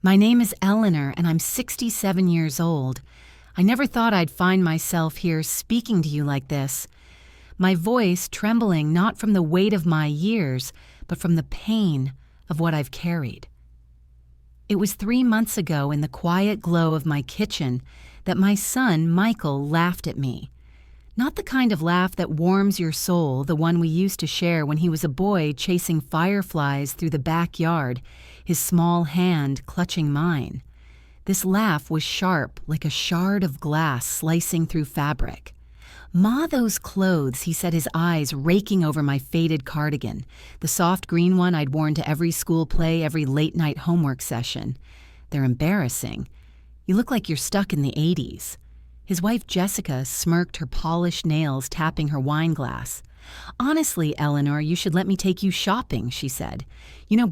My name is Eleanor, and I'm 67 years old. I never thought I'd find myself here speaking to you like this. My voice trembling not from the weight of my years, but from the pain of what I've carried. It was 3 months ago in the quiet glow of my kitchen that my son, Michael, laughed at me. Not the kind of laugh that warms your soul, the one we used to share when he was a boy chasing fireflies through the backyard, his small hand clutching mine. This laugh was sharp, like a shard of glass slicing through fabric. "Ma, those clothes," he said, his eyes raking over my faded cardigan, the soft green one I'd worn to every school play, every late-night homework session. "They're embarrassing. You look like you're stuck in the 80s. His wife Jessica smirked, her polished nails tapping her wine glass. "Honestly, Eleanor, you should let me take you shopping," she said.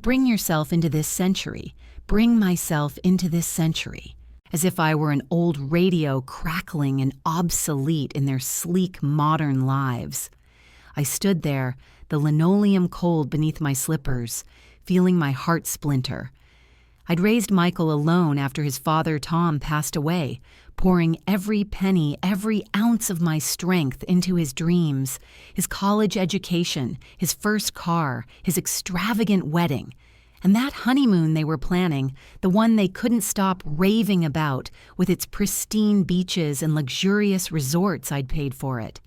Bring yourself into this century. Bring myself into this century." As if I were an old radio crackling and obsolete in their sleek, modern lives. I stood there, the linoleum cold beneath my slippers, feeling my heart splinter. I'd raised Michael alone after his father, Tom, passed away, pouring every penny, every ounce of my strength into his dreams, his college education, his first car, his extravagant wedding, and that honeymoon they were planning, the one they couldn't stop raving about, with its pristine beaches and luxurious resorts I'd paid for it.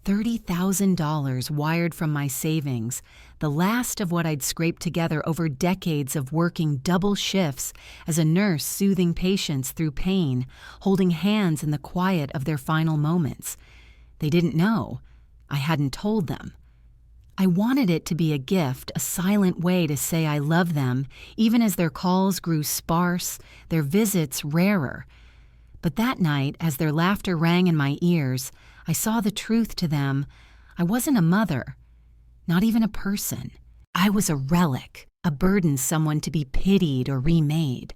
$30,000 wired from my savings, the last of what I'd scraped together over decades of working double shifts as a nurse soothing patients through pain, holding hands in the quiet of their final moments. They didn't know. I hadn't told them. I wanted it to be a gift, a silent way to say I love them, even as their calls grew sparse, their visits rarer. But that night, as their laughter rang in my ears, I saw the truth to them. I wasn't a mother, not even a person. I was a relic, a burden, someone to be pitied or remade.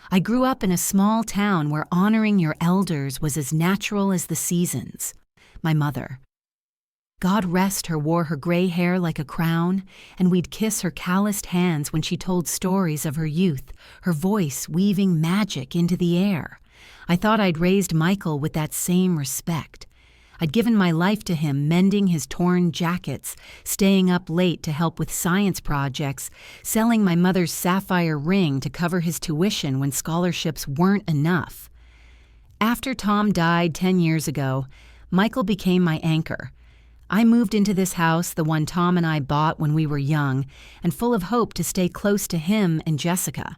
I grew up in a small town where honoring your elders was as natural as the seasons. My mother. God rest her, wore her gray hair like a crown, and we'd kiss her calloused hands when she told stories of her youth, her voice weaving magic into the air. I thought I'd raised Michael with that same respect. I'd given my life to him, mending his torn jackets, staying up late to help with science projects, selling my mother's sapphire ring to cover his tuition when scholarships weren't enough. After Tom died 10 years ago, Michael became my anchor. I moved into this house, the one Tom and I bought when we were young, and full of hope to stay close to him and Jessica.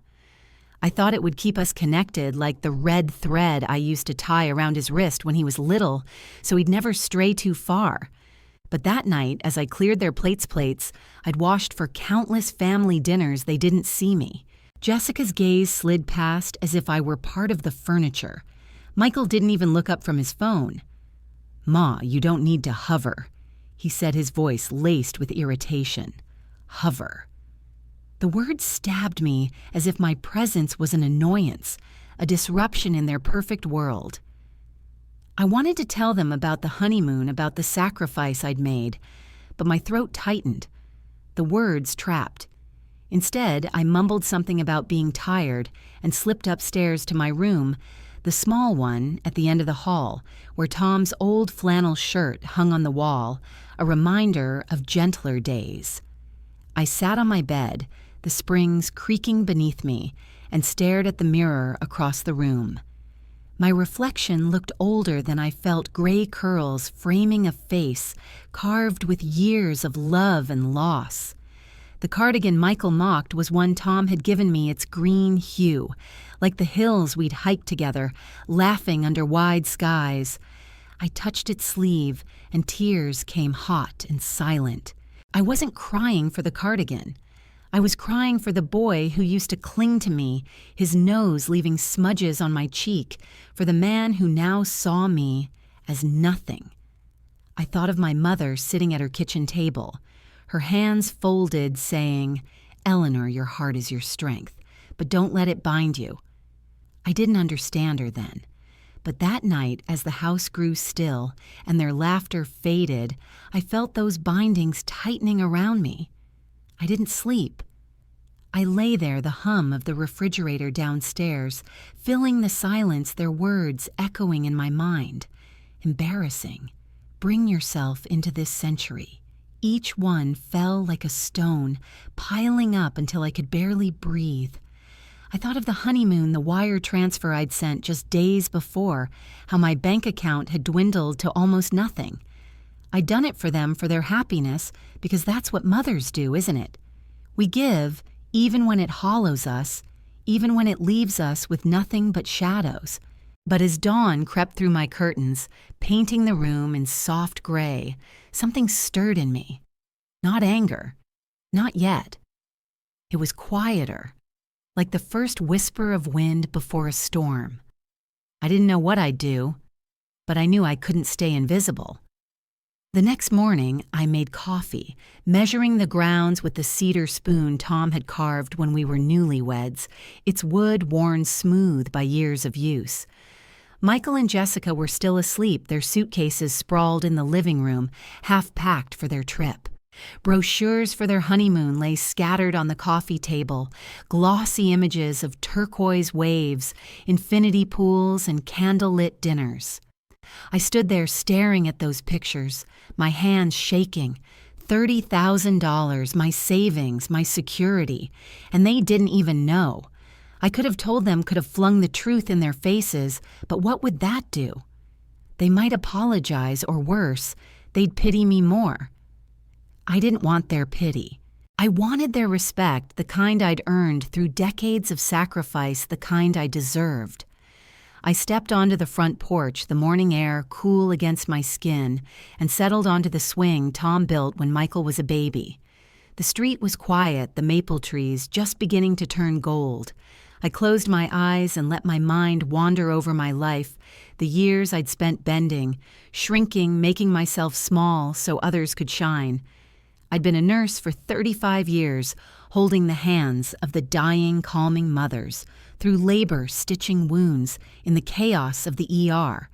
I thought it would keep us connected like the red thread I used to tie around his wrist when he was little, so he'd never stray too far. But that night, as I cleared their plates, I'd washed for countless family dinners they didn't see me. Jessica's gaze slid past as if I were part of the furniture. Michael didn't even look up from his phone. "Ma, you don't need to hover," he said, his voice laced with irritation. Hover. The word stabbed me as if my presence was an annoyance, a disruption in their perfect world. I wanted to tell them about the honeymoon, about the sacrifice I'd made, but my throat tightened. The words trapped. Instead, I mumbled something about being tired and slipped upstairs to my room, the small one at the end of the hall, where Tom's old flannel shirt hung on the wall, a reminder of gentler days. I sat on my bed, the springs creaking beneath me, and stared at the mirror across the room. My reflection looked older than I felt, gray curls framing a face carved with years of love and loss. The cardigan Michael mocked was one Tom had given me, its green hue, like the hills we'd hiked together, laughing under wide skies. I touched its sleeve, and tears came hot and silent. I wasn't crying for the cardigan. I was crying for the boy who used to cling to me, his nose leaving smudges on my cheek, for the man who now saw me as nothing. I thought of my mother sitting at her kitchen table, her hands folded, saying, "Eleanor, your heart is your strength, but don't let it bind you." I didn't understand her then. But that night, as the house grew still and their laughter faded, I felt those bindings tightening around me. I didn't sleep. I lay there, the hum of the refrigerator downstairs, filling the silence, their words echoing in my mind. Embarrassing. Bring yourself into this century. Each one fell like a stone, piling up until I could barely breathe. I thought of the honeymoon, the wire transfer I'd sent just days before, how my bank account had dwindled to almost nothing. I'd done it for them for their happiness, because that's what mothers do, isn't it? We give, even when it hollows us, even when it leaves us with nothing but shadows. But as dawn crept through my curtains, painting the room in soft gray, something stirred in me. Not anger. Not yet. It was quieter, like the first whisper of wind before a storm. I didn't know what I'd do, but I knew I couldn't stay invisible. The next morning, I made coffee, measuring the grounds with the cedar spoon Tom had carved when we were newlyweds, its wood worn smooth by years of use. Michael and Jessica were still asleep, their suitcases sprawled in the living room, half-packed for their trip. Brochures for their honeymoon lay scattered on the coffee table, glossy images of turquoise waves, infinity pools, and candle-lit dinners. I stood there staring at those pictures, my hands shaking. $30,000, my savings, my security, and they didn't even know. I could have told them, could have flung the truth in their faces, but what would that do? They might apologize, or worse, they'd pity me more. I didn't want their pity. I wanted their respect, the kind I'd earned through decades of sacrifice, the kind I deserved. I stepped onto the front porch, the morning air cool against my skin, and settled onto the swing Tom built when Michael was a baby. The street was quiet, the maple trees just beginning to turn gold. I closed my eyes and let my mind wander over my life, the years I'd spent bending, shrinking, making myself small so others could shine. I'd been a nurse for 35 years, holding the hands of the dying, calming mothers, through labor, stitching wounds, in the chaos of the ER.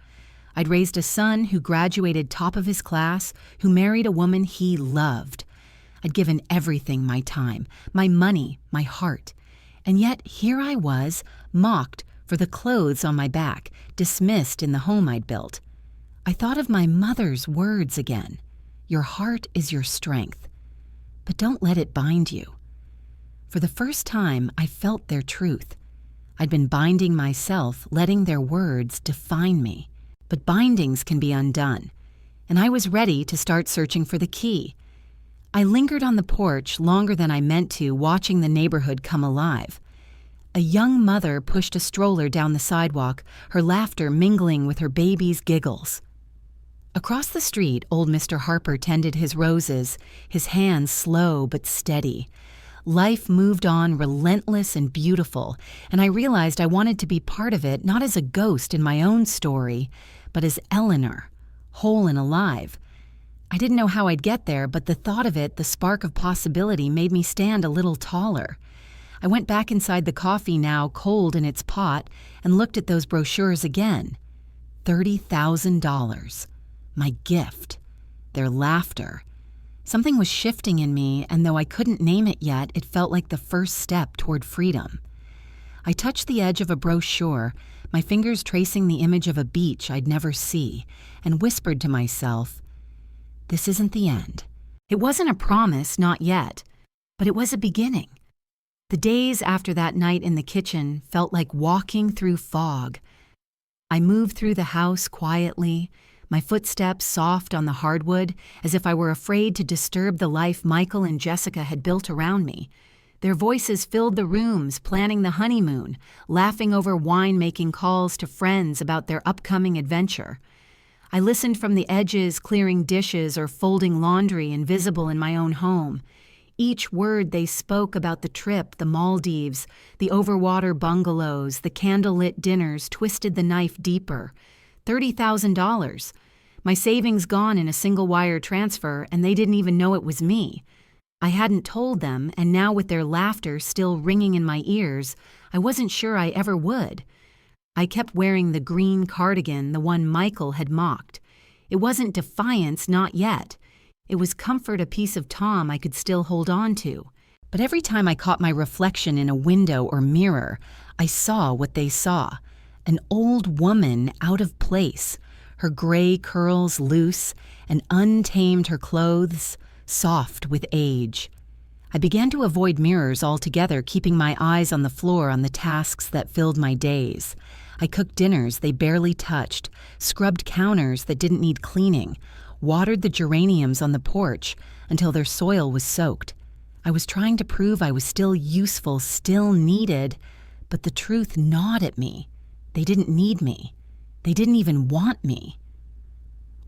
I'd raised a son who graduated top of his class, who married a woman he loved. I'd given everything, my time, my money, my heart. And yet here I was, mocked for the clothes on my back, dismissed in the home I'd built. I thought of my mother's words again. Your heart is your strength, but don't let it bind you. For the first time, I felt their truth. I'd been binding myself, letting their words define me. But bindings can be undone, and I was ready to start searching for the key. I lingered on the porch longer than I meant to, watching the neighborhood come alive. A young mother pushed a stroller down the sidewalk, her laughter mingling with her baby's giggles. Across the street, old Mr. Harper tended his roses, his hands slow but steady. Life moved on, relentless and beautiful, and I realized I wanted to be part of it, not as a ghost in my own story, but as Eleanor, whole and alive. I didn't know how I'd get there, but the thought of it, the spark of possibility, made me stand a little taller. I went back inside the coffee, now cold in its pot, and looked at those brochures again. $30,000. My gift. Their laughter. Something was shifting in me, and though I couldn't name it yet, it felt like the first step toward freedom. I touched the edge of a brochure, my fingers tracing the image of a beach I'd never see, and whispered to myself, this isn't the end. It wasn't a promise, not yet, but it was a beginning. The days after that night in the kitchen felt like walking through fog. I moved through the house quietly, my footsteps soft on the hardwood, as if I were afraid to disturb the life Michael and Jessica had built around me. Their voices filled the rooms, planning the honeymoon, laughing over wine-making calls to friends about their upcoming adventure. I listened from the edges, clearing dishes or folding laundry invisible in my own home. Each word they spoke about the trip, the Maldives, the overwater bungalows, the candlelit dinners twisted the knife deeper. $30,000. My savings gone in a single wire transfer, and they didn't even know it was me. I hadn't told them, and now with their laughter still ringing in my ears, I wasn't sure I ever would. I kept wearing the green cardigan, the one Michael had mocked. It wasn't defiance, not yet. It was comfort, a piece of Tom I could still hold on to. But every time I caught my reflection in a window or mirror, I saw what they saw. An old woman out of place, her gray curls loose, and untamed her clothes, soft with age. I began to avoid mirrors altogether, keeping my eyes on the floor on the tasks that filled my days. I cooked dinners they barely touched, scrubbed counters that didn't need cleaning, watered the geraniums on the porch until their soil was soaked. I was trying to prove I was still useful, still needed, but the truth gnawed at me. They didn't need me. They didn't even want me.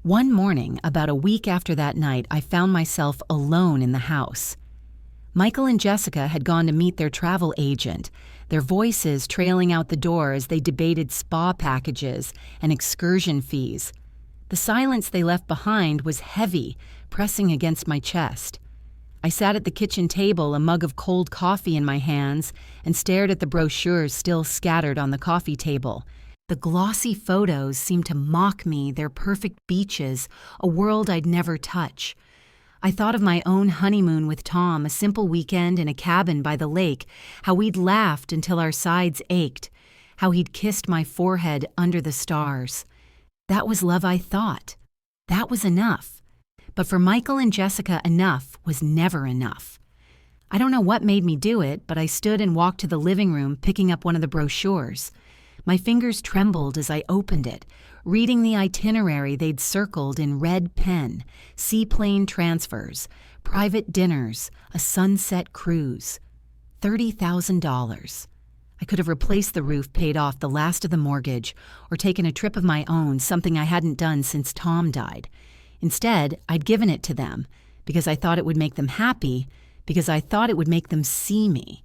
One morning, about a week after that night, I found myself alone in the house. Michael and Jessica had gone to meet their travel agent, their voices trailing out the door as they debated spa packages and excursion fees. The silence they left behind was heavy, pressing against my chest. I sat at the kitchen table, a mug of cold coffee in my hands, and stared at the brochures still scattered on the coffee table. The glossy photos seemed to mock me, their perfect beaches, a world I'd never touch. I thought of my own honeymoon with Tom, a simple weekend in a cabin by the lake, how we'd laughed until our sides ached, how he'd kissed my forehead under the stars. That was love, I thought. That was enough. But for Michael and Jessica, enough was never enough. I don't know what made me do it, but I stood and walked to the living room, picking up one of the brochures. My fingers trembled as I opened it, reading the itinerary they'd circled in red pen: seaplane transfers, private dinners, a sunset cruise. $30,000. I could have replaced the roof, paid off the last of the mortgage, or taken a trip of my own, something I hadn't done since Tom died. Instead, I'd given it to them, because I thought it would make them happy, because I thought it would make them see me.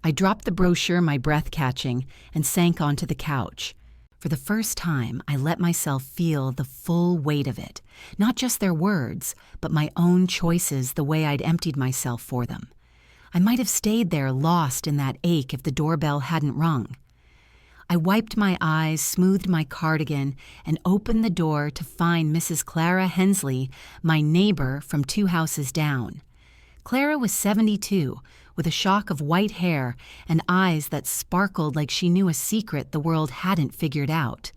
I dropped the brochure, my breath catching, and sank onto the couch. For the first time, I let myself feel the full weight of it, not just their words, but my own choices, the way I'd emptied myself for them. I might have stayed there lost in that ache if the doorbell hadn't rung. I wiped my eyes, smoothed my cardigan, and opened the door to find Mrs. Clara Hensley, my neighbor from 2 houses down. Clara was 72, with a shock of white hair and eyes that sparkled like she knew a secret the world hadn't figured out.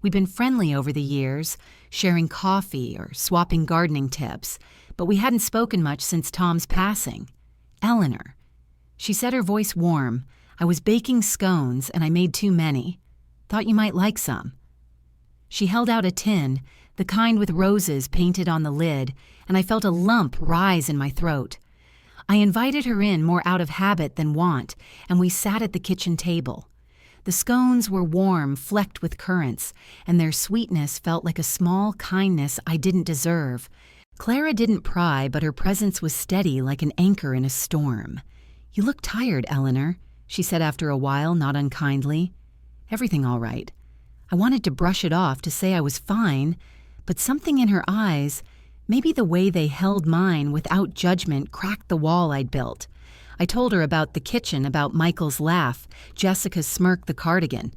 We'd been friendly over the years, sharing coffee or swapping gardening tips, but we hadn't spoken much since Tom's passing. Eleanor. She said, her voice warm. I was baking scones and I made too many. Thought you might like some. She held out a tin, the kind with roses painted on the lid, and I felt a lump rise in my throat. I invited her in more out of habit than want, and we sat at the kitchen table. The scones were warm, flecked with currants, and their sweetness felt like a small kindness I didn't deserve. Clara didn't pry, but her presence was steady like an anchor in a storm. "You look tired, Eleanor," she said after a while, not unkindly. "Everything all right." I wanted to brush it off, to say I was fine, but something in her eyes, maybe the way they held mine without judgment, cracked the wall I'd built. I told her about the kitchen, about Michael's laugh, Jessica's smirk, the cardigan.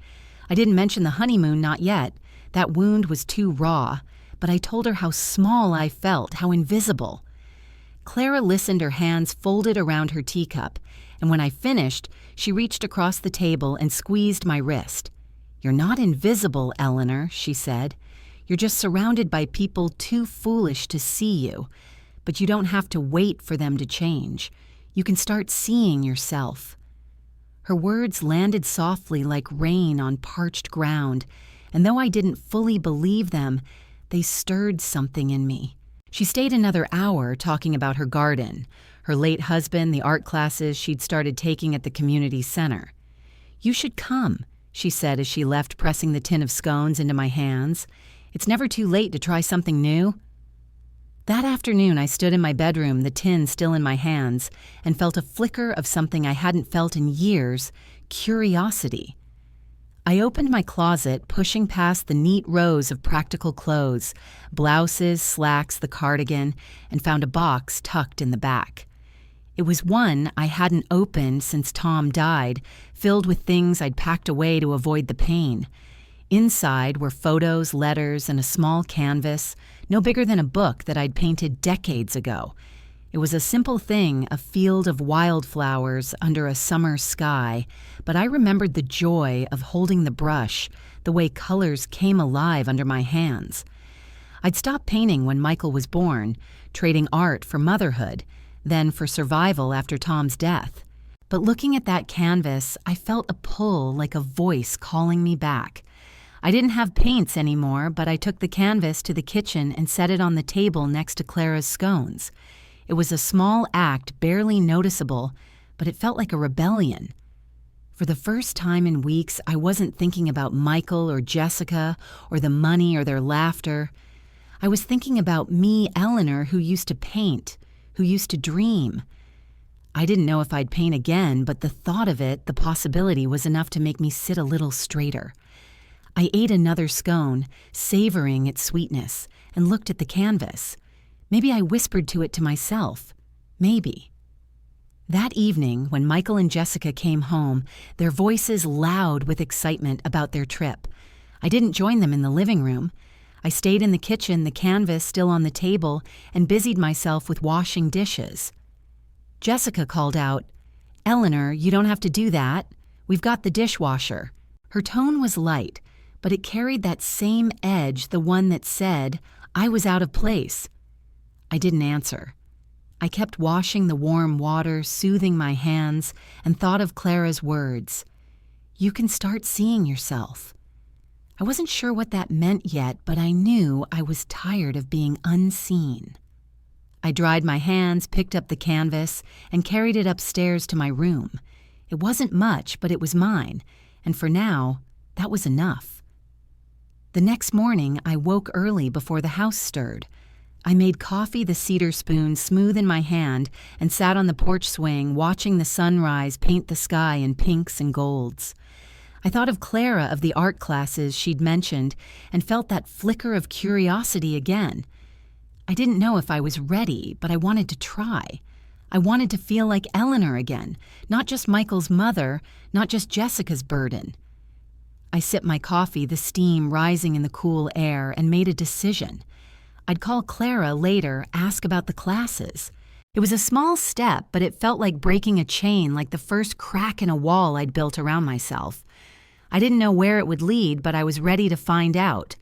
I didn't mention the honeymoon, not yet. That wound was too raw. But I told her how small I felt, how invisible. Clara listened, her hands folded around her teacup, and when I finished, she reached across the table and squeezed my wrist. "You're not invisible, Eleanor," she said. "You're just surrounded by people too foolish to see you. But you don't have to wait for them to change. You can start seeing yourself." Her words landed softly like rain on parched ground, and though I didn't fully believe them, they stirred something in me. She stayed another hour talking about her garden, her late husband, the art classes she'd started taking at the community center. "You should come," she said as she left, pressing the tin of scones into my hands. "It's never too late to try something new." That afternoon, I stood in my bedroom, the tin still in my hands, and felt a flicker of something I hadn't felt in years: curiosity. I opened my closet, pushing past the neat rows of practical clothes, blouses, slacks, the cardigan, and found a box tucked in the back. It was one I hadn't opened since Tom died, filled with things I'd packed away to avoid the pain. Inside were photos, letters, and a small canvas, no bigger than a book that I'd painted decades ago. It was a simple thing, a field of wildflowers under a summer sky, but I remembered the joy of holding the brush, the way colors came alive under my hands. I'd stopped painting when Michael was born, trading art for motherhood, then for survival after Tom's death. But looking at that canvas, I felt a pull like a voice calling me back. I didn't have paints anymore, but I took the canvas to the kitchen and set it on the table next to Clara's scones. It was a small act, barely noticeable, but it felt like a rebellion. For the first time in weeks, I wasn't thinking about Michael or Jessica or the money or their laughter. I was thinking about me, Eleanor, who used to paint, who used to dream. I didn't know if I'd paint again, but the thought of it, the possibility, was enough to make me sit a little straighter. I ate another scone, savoring its sweetness, and looked at the canvas. Maybe I whispered to it to myself. Maybe. That evening, when Michael and Jessica came home, their voices loud with excitement about their trip. I didn't join them in the living room. I stayed in the kitchen, the canvas still on the table, and busied myself with washing dishes. Jessica called out, "Eleanor, you don't have to do that. We've got the dishwasher." Her tone was light, but it carried that same edge, the one that said, I was out of place. I didn't answer. I kept washing the warm water, soothing my hands, and thought of Clara's words. You can start seeing yourself. I wasn't sure what that meant yet, but I knew I was tired of being unseen. I dried my hands, picked up the canvas, and carried it upstairs to my room. It wasn't much, but it was mine, and for now, that was enough. The next morning, I woke early before the house stirred. I made coffee, the cedar spoon smooth in my hand, and sat on the porch swing watching the sunrise paint the sky in pinks and golds. I thought of Clara, of the art classes she'd mentioned, and felt that flicker of curiosity again. I didn't know if I was ready, but I wanted to try. I wanted to feel like Eleanor again, not just Michael's mother, not just Jessica's burden. I sipped my coffee, the steam rising in the cool air, and made a decision. I'd call Clara later, ask about the classes. It was a small step, but it felt like breaking a chain, like the first crack in a wall I'd built around myself. I didn't know where it would lead, but I was ready to find out.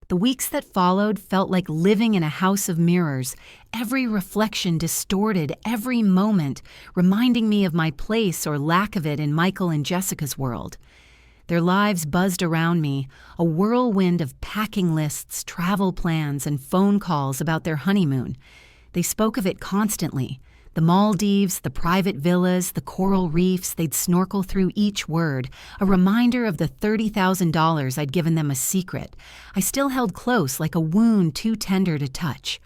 The weeks that followed felt like living in a house of mirrors, every reflection distorted, every moment reminding me of my place or lack of it in Michael and Jessica's world. Their lives buzzed around me, a whirlwind of packing lists, travel plans, and phone calls about their honeymoon. They spoke of it constantly. The Maldives, the private villas, the coral reefs, they'd snorkel through each word, a reminder of the $30,000 I'd given them a secret. I still held close like a wound too tender to touch.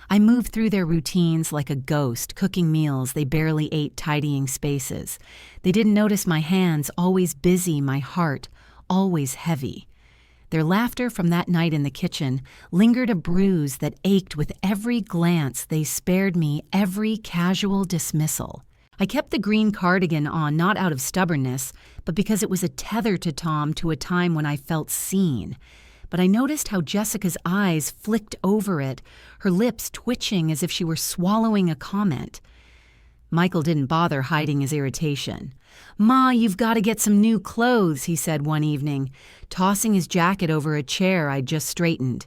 I moved through their routines like a ghost, cooking meals they barely ate, tidying spaces. They didn't notice my hands, always busy, my heart, always heavy. Their laughter from that night in the kitchen lingered a bruise that ached with every glance they spared me, every casual dismissal. I kept the green cardigan on not out of stubbornness, but because it was a tether to Tom to a time when I felt seen. But I noticed how Jessica's eyes flicked over it, her lips twitching as if she were swallowing a comment. Michael didn't bother hiding his irritation. "Ma, you've got to get some new clothes," he said one evening, tossing his jacket over a chair I'd just straightened.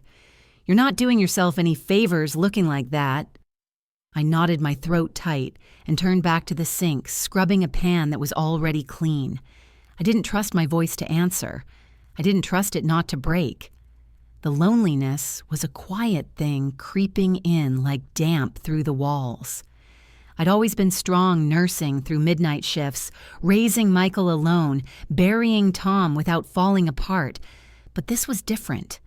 "You're not doing yourself any favors looking like that." I knotted my throat tight and turned back to the sink, scrubbing a pan that was already clean. I didn't trust my voice to answer. I didn't trust it not to break. The loneliness was a quiet thing creeping in like damp through the walls. I'd always been strong nursing through midnight shifts, raising Michael alone, burying Tom without falling apart. But this was different.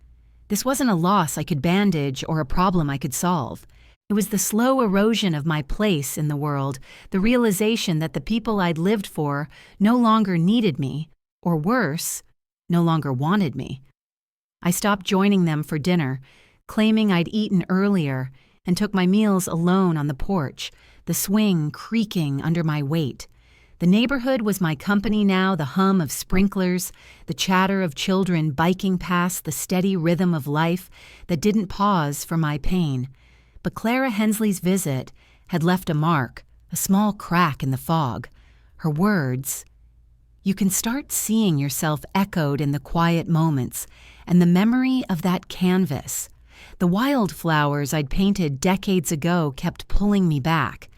This wasn't a loss I could bandage or a problem I could solve. It was the slow erosion of my place in the world, the realization that the people I'd lived for no longer needed me, or worse, no longer wanted me. I stopped joining them for dinner, claiming I'd eaten earlier, and took my meals alone on the porch, the swing creaking under my weight. The neighborhood was my company now, the hum of sprinklers, the chatter of children biking past, the steady rhythm of life that didn't pause for my pain. But Clara Hensley's visit had left a mark, a small crack in the fog. Her words, "You can start seeing yourself echoed in the quiet moments, and the memory of that canvas. The wildflowers I'd painted decades ago kept pulling me back.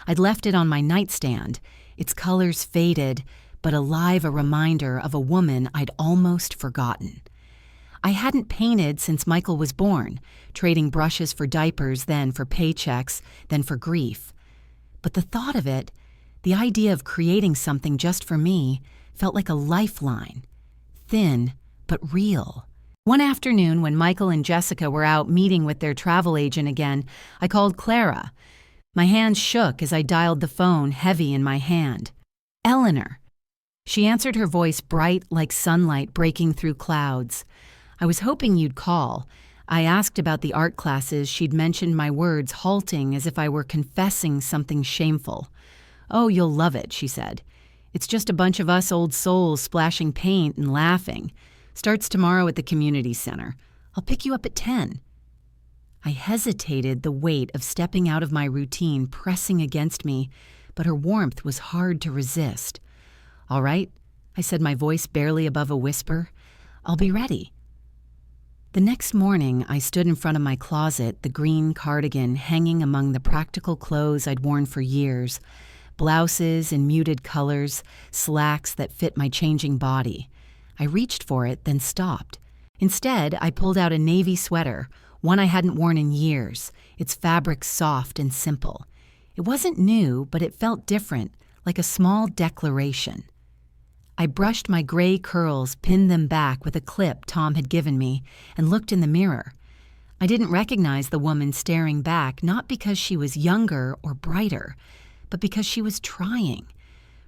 I'd left it on my nightstand, its colors faded, but alive a reminder of a woman I'd almost forgotten. I hadn't painted since Michael was born, trading brushes for diapers, then for paychecks, then for grief. But the thought of it, the idea of creating something just for me, felt like a lifeline. Thin, but real. One afternoon when Michael and Jessica were out meeting with their travel agent again, I called Clara. My hands shook as I dialed the phone, heavy in my hand. "Eleanor." She answered, her voice bright like sunlight breaking through clouds. "I was hoping you'd call. I asked about the art classes she'd mentioned, my words halting as if I were confessing something shameful. "Oh, you'll love it," she said. "It's just a bunch of us old souls splashing paint and laughing. Starts tomorrow at the community center. I'll pick you up at 10. I hesitated, the weight of stepping out of my routine pressing against me, but her warmth was hard to resist. "All right," I said, my voice barely above a whisper. "I'll be ready." The next morning, I stood in front of my closet, the green cardigan hanging among the practical clothes I'd worn for years, blouses in muted colors, slacks that fit my changing body. I reached for it, then stopped. Instead, I pulled out a navy sweater, one I hadn't worn in years, its fabric soft and simple. It wasn't new, but it felt different, like a small declaration. I brushed my gray curls, pinned them back with a clip Tom had given me, and looked in the mirror. I didn't recognize the woman staring back, not because she was younger or brighter, but because she was trying.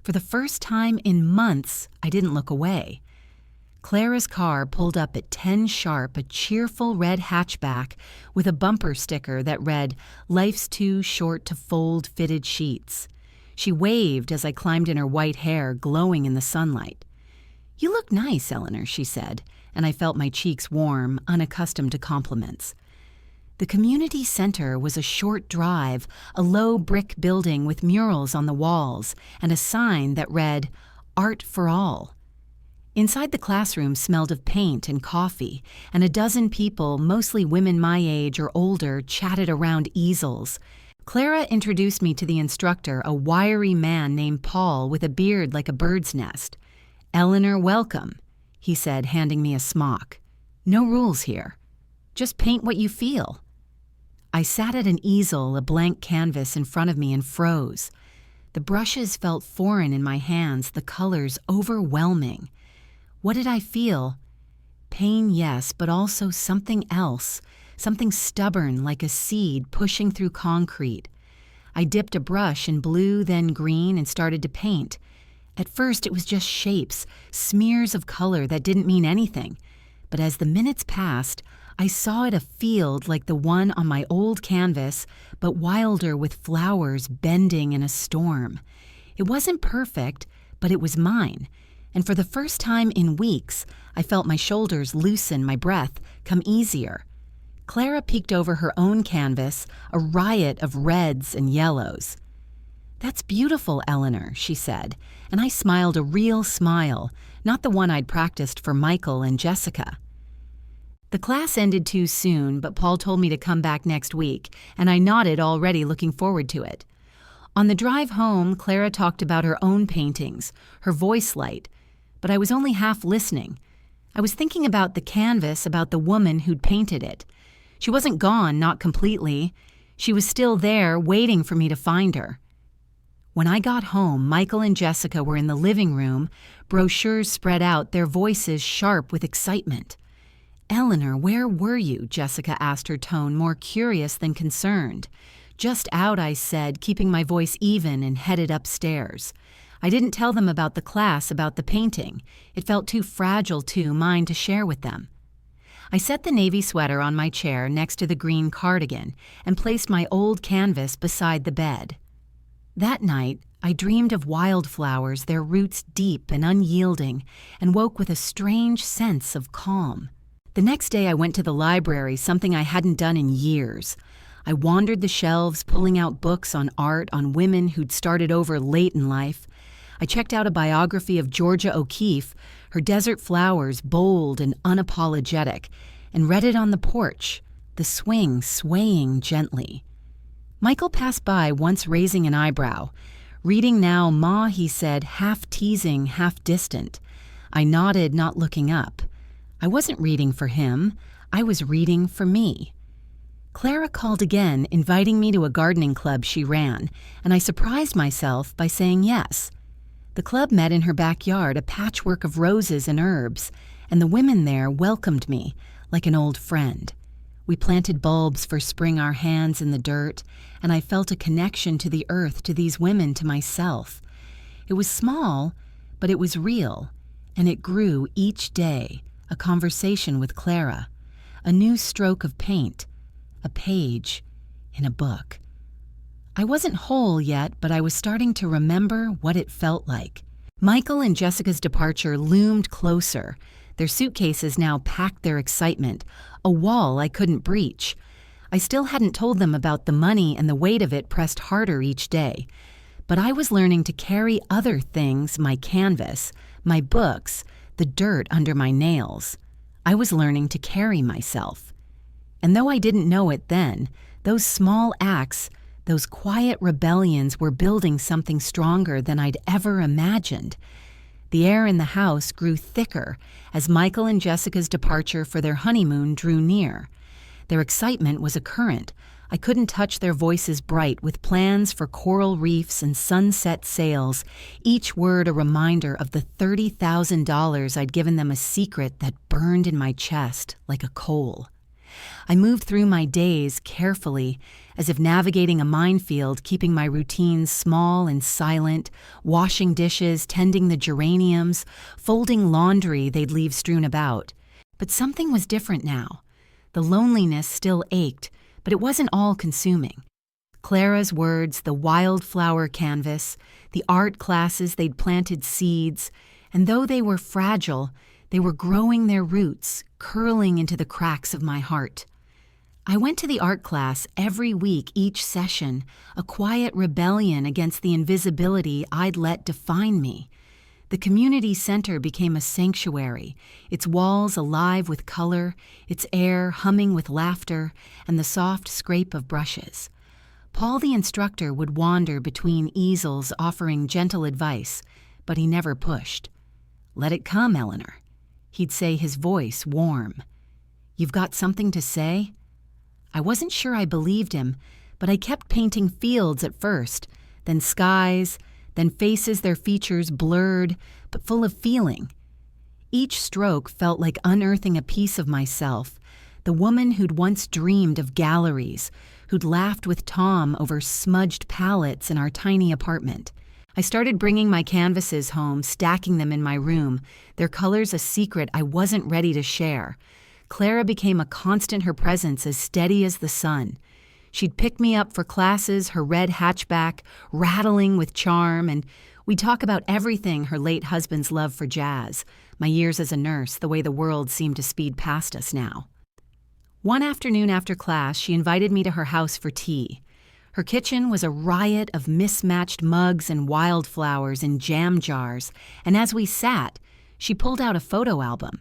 For the first time in months, I didn't look away. Clara's car pulled up at 10 sharp, a cheerful red hatchback with a bumper sticker that read, "Life's too short to fold fitted sheets." She waved as I climbed in her white hair, glowing in the sunlight. "You look nice, Eleanor," she said, and I felt my cheeks warm, unaccustomed to compliments. The community center was a short drive, a low brick building with murals on the walls and a sign that read, "Art for All." Inside the classroom smelled of paint and coffee, and a dozen people, mostly women my age or older, chatted around easels. Clara introduced me to the instructor, a wiry man named Paul with a beard like a bird's nest. "Eleanor, welcome," he said, handing me a smock. "No rules here. Just paint what you feel." I sat at an easel, a blank canvas in front of me, and froze. The brushes felt foreign in my hands, the colors overwhelming. What did I feel? Pain, yes, but also something else, something stubborn like a seed pushing through concrete. I dipped a brush in blue, then green, and started to paint. At first, it was just shapes, smears of color that didn't mean anything. But as the minutes passed, I saw it a field like the one on my old canvas, but wilder with flowers bending in a storm. It wasn't perfect, but it was mine. And for the first time in weeks, I felt my shoulders loosen, my breath come easier. Clara peeked over her own canvas, a riot of reds and yellows. "That's beautiful, Eleanor," she said, and I smiled a real smile, not the one I'd practiced for Michael and Jessica. The class ended too soon, but Paul told me to come back next week, and I nodded, already looking forward to it. On the drive home, Clara talked about her own paintings, her voice light, but I was only half listening. I was thinking about the canvas, about the woman who'd painted it. She wasn't gone, not completely. She was still there, waiting for me to find her. When I got home, Michael and Jessica were in the living room, brochures spread out, their voices sharp with excitement. "Eleanor, where were you?" Jessica asked, her tone more curious than concerned. "Just out," I said, keeping my voice even, and headed upstairs. I didn't tell them about the class, about the painting. It felt too fragile, mine to share with them. I set the navy sweater on my chair next to the green cardigan and placed my old canvas beside the bed. That night, I dreamed of wildflowers, their roots deep and unyielding, and woke with a strange sense of calm. The next day I went to the library, something I hadn't done in years. I wandered the shelves, pulling out books on art, on women who'd started over late in life. I checked out a biography of Georgia O'Keeffe, her desert flowers bold and unapologetic, and read it on the porch, the swing swaying gently. Michael passed by, once raising an eyebrow. Reading now, Ma, he said, half teasing, half distant. I nodded, not looking up. I wasn't reading for him. I was reading for me. Clara called again, inviting me to a gardening club she ran, and I surprised myself by saying yes. The club met in her backyard, a patchwork of roses and herbs, and the women there welcomed me like an old friend. We planted bulbs for spring our hands in the dirt, and I felt a connection to the earth, to these women, to myself. It was small, but it was real, and it grew each day, a conversation with Clara, a new stroke of paint, a page in a book. I wasn't whole yet, but I was starting to remember what it felt like. Michael and Jessica's departure loomed closer. Their suitcases now packed their excitement, a wall I couldn't breach. I still hadn't told them about the money, and the weight of it pressed harder each day. But I was learning to carry other things, my canvas, my books, the dirt under my nails. I was learning to carry myself. And though I didn't know it then, those small acts, those quiet rebellions were building something stronger than I'd ever imagined. The air in the house grew thicker as Michael and Jessica's departure for their honeymoon drew near. Their excitement was a current. I couldn't touch their voices bright with plans for coral reefs and sunset sails, each word a reminder of the $30,000 I'd given them, a secret that burned in my chest like a coal. I moved through my days carefully, as if navigating a minefield, keeping my routines small and silent, washing dishes, tending the geraniums, folding laundry they'd leave strewn about. But something was different now. The loneliness still ached, but it wasn't all-consuming. Clara's words, the wildflower canvas, the art classes they'd planted seeds, and though they were fragile, they were growing their roots, curling into the cracks of my heart. I went to the art class every week, each session, a quiet rebellion against the invisibility I'd let define me. The community center became a sanctuary, its walls alive with color, its air humming with laughter, and the soft scrape of brushes. Paul, the instructor, would wander between easels offering gentle advice, but he never pushed. "Let it come, Eleanor." He'd say, his voice warm. "You've got something to say?" I wasn't sure I believed him, but I kept painting fields at first, then skies, then faces, their features blurred, but full of feeling. Each stroke felt like unearthing a piece of myself, the woman who'd once dreamed of galleries, who'd laughed with Tom over smudged palettes in our tiny apartment. I started bringing my canvases home, stacking them in my room, their colors a secret I wasn't ready to share. Clara became a constant, her presence as steady as the sun. She'd pick me up for classes, her red hatchback, rattling with charm, and we'd talk about everything, her late husband's love for jazz, my years as a nurse, the way the world seemed to speed past us now. One afternoon after class, she invited me to her house for tea. Her kitchen was a riot of mismatched mugs and wildflowers in jam jars, and as we sat, she pulled out a photo album.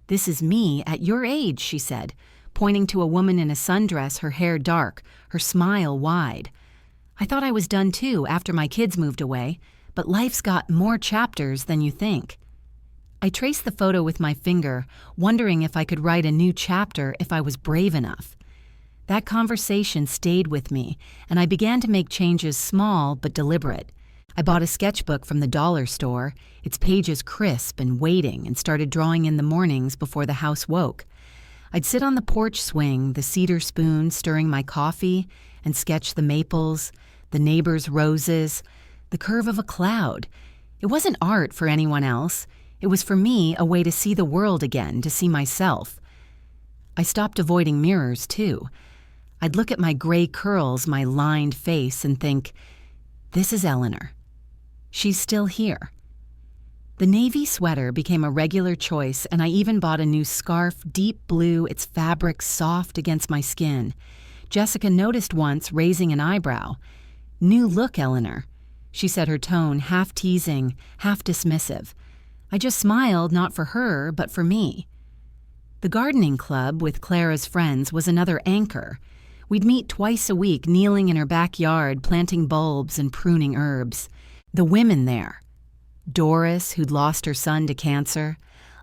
"This is me at your age," she said, pointing to a woman in a sundress, her hair dark, her smile wide. I thought I was done too after my kids moved away, but life's got more chapters than you think. I traced the photo with my finger, wondering if I could write a new chapter if I was brave enough. That conversation stayed with me, and I began to make changes, small but deliberate. I bought a sketchbook from the dollar store, its pages crisp and waiting, and started drawing in the mornings before the house woke. I'd sit on the porch swing, the cedar spoon stirring my coffee, and sketch the maples, the neighbors' roses, the curve of a cloud. It wasn't art for anyone else. It was for me a way to see the world again, to see myself. I stopped avoiding mirrors, too. I'd look at my gray curls, my lined face, and think, this is Eleanor. She's still here. The navy sweater became a regular choice, and I even bought a new scarf, deep blue, its fabric soft against my skin. Jessica noticed once, raising an eyebrow. "New look, Eleanor," she said, her tone half teasing, half dismissive. I just smiled, not for her, but for me. The gardening club with Clara's friends was another anchor. We'd meet twice a week, kneeling in her backyard, planting bulbs and pruning herbs. The women there: Doris, who'd lost her son to cancer;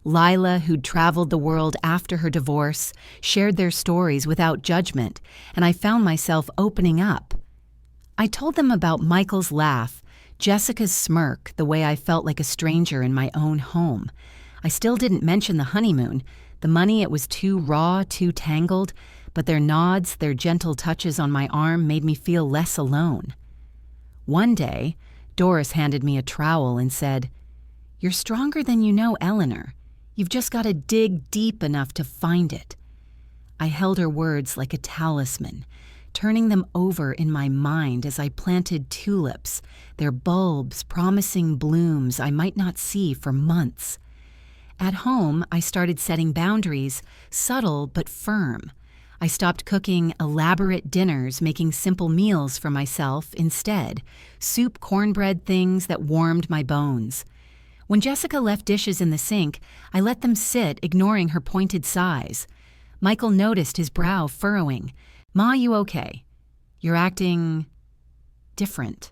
Lila, who'd traveled the world after her divorce, shared their stories without judgment, and I found myself opening up. I told them about Michael's laugh, Jessica's smirk, the way I felt like a stranger in my own home. I still didn't mention the honeymoon. The money, it was too raw, too tangled, but their nods, their gentle touches on my arm made me feel less alone. One day, Doris handed me a trowel and said, "You're stronger than you know, Eleanor. You've just got to dig deep enough to find it." I held her words like a talisman, turning them over in my mind as I planted tulips, their bulbs promising blooms I might not see for months. At home, I started setting boundaries, subtle but firm. I stopped cooking elaborate dinners, making simple meals for myself instead, soup, cornbread, things that warmed my bones. When Jessica left dishes in the sink, I let them sit, ignoring her pointed size. Michael noticed, his brow furrowing. "Ma, you okay? You're acting different."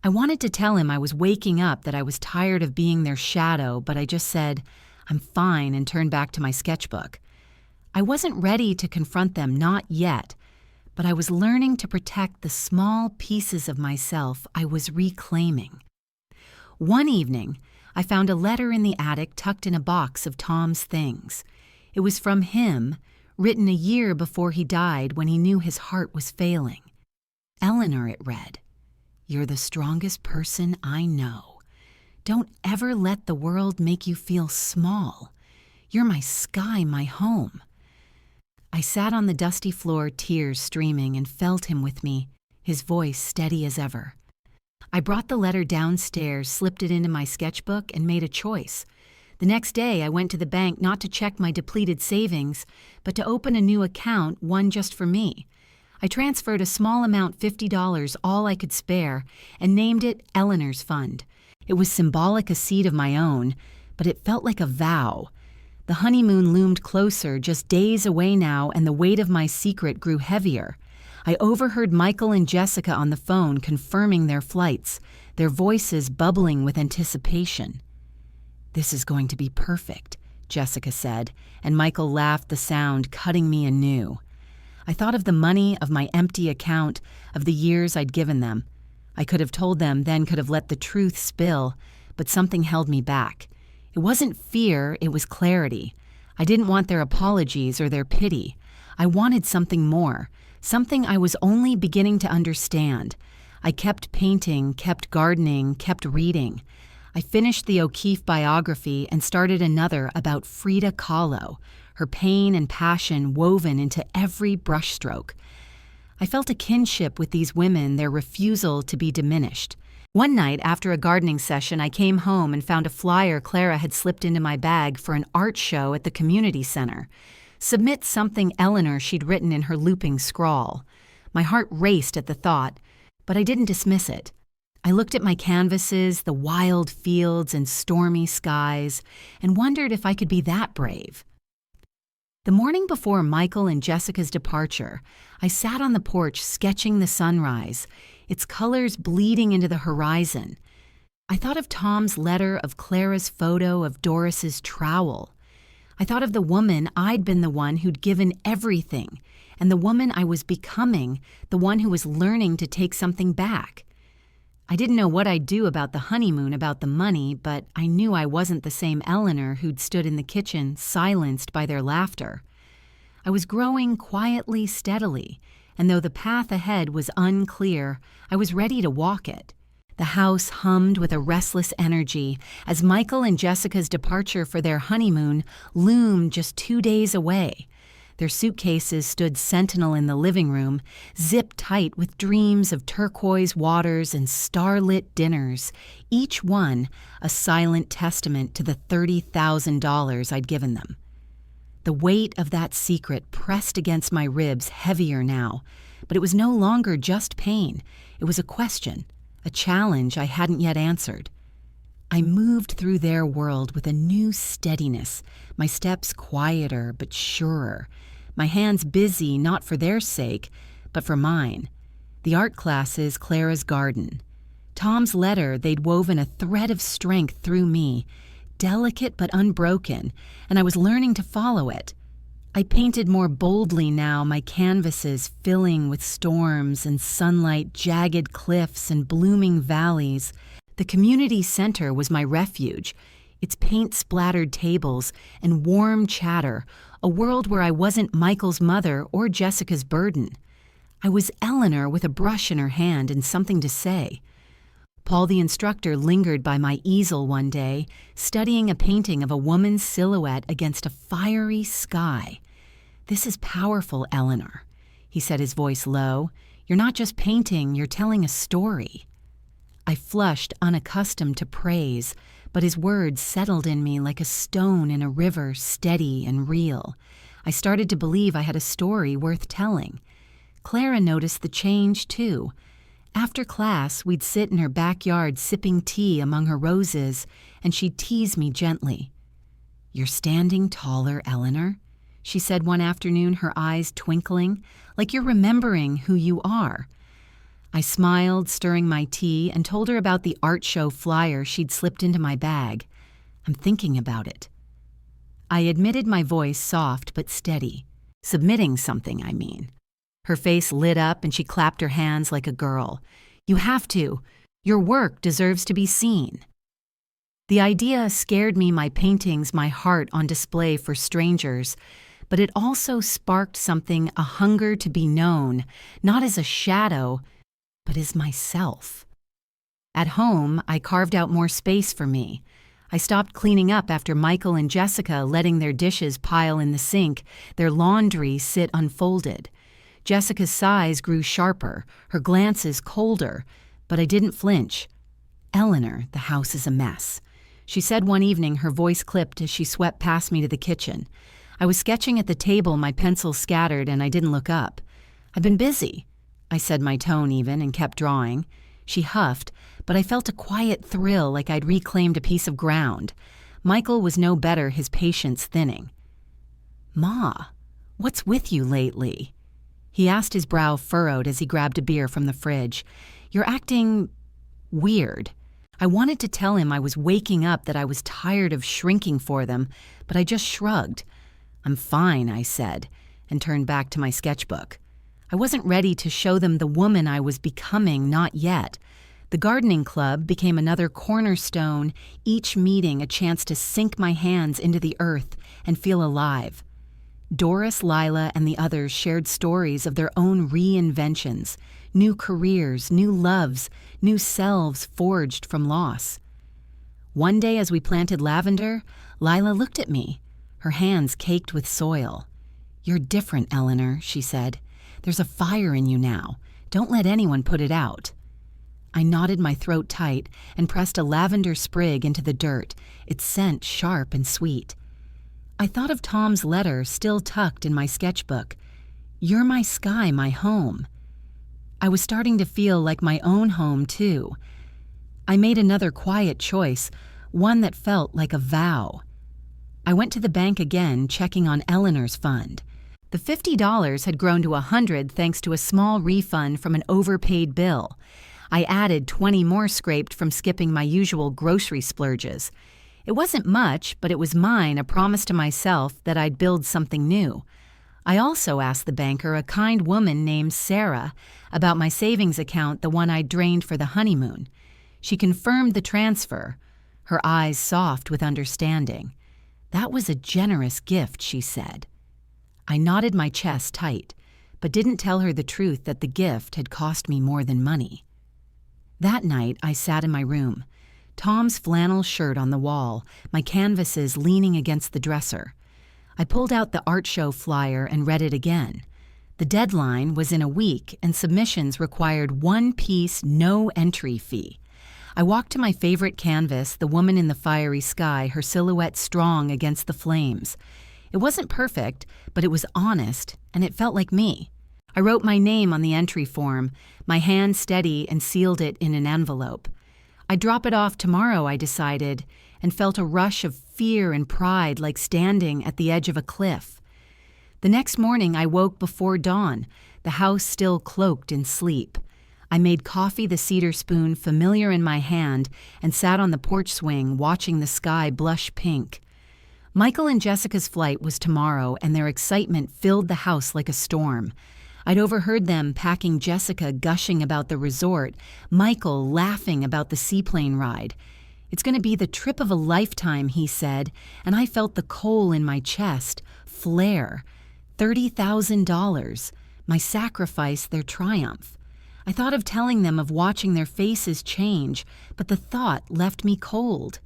I wanted to tell him I was waking up, that I was tired of being their shadow, but I just said, "I'm fine," and turned back to my sketchbook. I wasn't ready to confront them, not yet, but I was learning to protect the small pieces of myself I was reclaiming. One evening, I found a letter in the attic tucked in a box of Tom's things. It was from him, written a year before he died, when he knew his heart was failing. "Eleanor," it read, "you're the strongest person I know. Don't ever let the world make you feel small. You're my sky, my home." I sat on the dusty floor, tears streaming, and felt him with me, his voice steady as ever. I brought the letter downstairs, slipped it into my sketchbook, and made a choice. The next day, I went to the bank not to check my depleted savings, but to open a new account, one just for me. I transferred a small amount, $50, all I could spare, and named it Eleanor's Fund. It was symbolic, a seed of my own, but it felt like a vow. The honeymoon loomed closer, just days away now, and the weight of my secret grew heavier. I overheard Michael and Jessica on the phone confirming their flights, their voices bubbling with anticipation. "This is going to be perfect," Jessica said, and Michael laughed, the sound cutting me anew. I thought of the money, of my empty account, of the years I'd given them. I could have told them, then could have let the truth spill, but something held me back. It wasn't fear, it was clarity. I didn't want their apologies or their pity. I wanted something more, something I was only beginning to understand. I kept painting, kept gardening, kept reading. I finished the O'Keeffe biography and started another about Frida Kahlo, her pain and passion woven into every brushstroke. I felt a kinship with these women, their refusal to be diminished. One night, after a gardening session, I came home and found a flyer Clara had slipped into my bag for an art show at the community center. Submit something Eleanor she'd written in her looping scrawl. My heart raced at the thought, but I didn't dismiss it. I looked at my canvases, the wild fields and stormy skies, and wondered if I could be that brave. The morning before Michael and Jessica's departure, I sat on the porch sketching the sunrise, its colors bleeding into the horizon. I thought of Tom's letter, of Clara's photo, of Doris's trowel. I thought of the woman I'd been, the one who'd given everything, and the woman I was becoming, the one who was learning to take something back. I didn't know what I'd do about the honeymoon, about the money, but I knew I wasn't the same Eleanor who'd stood in the kitchen, silenced by their laughter. I was growing quietly, steadily, and though the path ahead was unclear, I was ready to walk it. The house hummed with a restless energy as Michael and Jessica's departure for their honeymoon loomed just 2 days away. Their suitcases stood sentinel in the living room, zipped tight with dreams of turquoise waters and starlit dinners, each one a silent testament to the $30,000 I'd given them. The weight of that secret pressed against my ribs heavier now, but it was no longer just pain. It was a question, a challenge I hadn't yet answered. I moved through their world with a new steadiness, my steps quieter but surer, my hands busy not for their sake, but for mine. The art classes, Clara's garden. Tom's letter, they'd woven a thread of strength through me, delicate but unbroken, and I was learning to follow it. I painted more boldly now, my canvases filling with storms and sunlight, jagged cliffs and blooming valleys. The community center was my refuge, its paint-splattered tables and warm chatter, a world where I wasn't Michael's mother or Jessica's burden. I was Eleanor with a brush in her hand and something to say. Paul the instructor lingered by my easel one day, studying a painting of a woman's silhouette against a fiery sky. "This is powerful, Eleanor," he said, his voice low. "You're not just painting, you're telling a story." I flushed, unaccustomed to praise, but his words settled in me like a stone in a river, steady and real. I started to believe I had a story worth telling. Clara noticed the change, too. After class, we'd sit in her backyard sipping tea among her roses, and she'd tease me gently. "You're standing taller, Eleanor," she said one afternoon, her eyes twinkling, "like you're remembering who you are." I smiled, stirring my tea, and told her about the art show flyer she'd slipped into my bag. "I'm thinking about it." I admitted, my voice soft but steady. "Submitting something, I mean." Her face lit up and she clapped her hands like a girl. "You have to. Your work deserves to be seen." The idea scared me, my paintings, my heart on display for strangers, but it also sparked something, a hunger to be known, not as a shadow, but as myself. At home, I carved out more space for me. I stopped cleaning up after Michael and Jessica letting their dishes pile in the sink, their laundry sit unfolded. Jessica's sighs grew sharper, her glances colder, but I didn't flinch. "Eleanor, the house is a mess," she said one evening, her voice clipped as she swept past me to the kitchen. I was sketching at the table, my pencil scattered, and I didn't look up. "I've been busy," I said, my tone even, and kept drawing. She huffed, but I felt a quiet thrill, like I'd reclaimed a piece of ground. Michael was no better, his patience thinning. "Ma, what's with you lately?" He asked, his brow furrowed as he grabbed a beer from the fridge. "You're acting weird." I wanted to tell him I was waking up, that I was tired of shrinking for them, but I just shrugged. "I'm fine," I said, and turned back to my sketchbook. I wasn't ready to show them the woman I was becoming, not yet. The gardening club became another cornerstone, each meeting a chance to sink my hands into the earth and feel alive. Doris, Lila, and the others shared stories of their own reinventions, new careers, new loves, new selves forged from loss. One day as we planted lavender, Lila looked at me, her hands caked with soil. "You're different, Eleanor," she said. "There's a fire in you now. Don't let anyone put it out." I knotted my throat tight and pressed a lavender sprig into the dirt, its scent sharp and sweet. I thought of Tom's letter still tucked in my sketchbook. "You're my sky, my home." I was starting to feel like my own home, too. I made another quiet choice, one that felt like a vow. I went to the bank again, checking on Eleanor's fund. The $50 had grown to $100 thanks to a small refund from an overpaid bill. I added 20 more scraped from skipping my usual grocery splurges. It wasn't much, but it was mine, a promise to myself that I'd build something new. I also asked the banker, a kind woman named Sarah, about my savings account, the one I'd drained for the honeymoon. She confirmed the transfer, her eyes soft with understanding. "That was a generous gift," she said. I knotted my chest tight, but didn't tell her the truth that the gift had cost me more than money. That night, I sat in my room, Tom's flannel shirt on the wall, my canvases leaning against the dresser. I pulled out the art show flyer and read it again. The deadline was in a week, and submissions required one piece, no entry fee. I walked to my favorite canvas, the woman in the fiery sky, her silhouette strong against the flames. It wasn't perfect, but it was honest, and it felt like me. I wrote my name on the entry form, my hand steady, and sealed it in an envelope. I'd drop it off tomorrow, I decided, and felt a rush of fear and pride like standing at the edge of a cliff. The next morning I woke before dawn, the house still cloaked in sleep. I made coffee the cedar spoon familiar in my hand and sat on the porch swing watching the sky blush pink. Michael and Jessica's flight was tomorrow, and their excitement filled the house like a storm. I'd overheard them packing, Jessica gushing about the resort, Michael laughing about the seaplane ride. "It's going to be the trip of a lifetime," he said, and I felt the coal in my chest flare. $30,000, my sacrifice, their triumph. I thought of telling them, of watching their faces change, but the thought left me cold.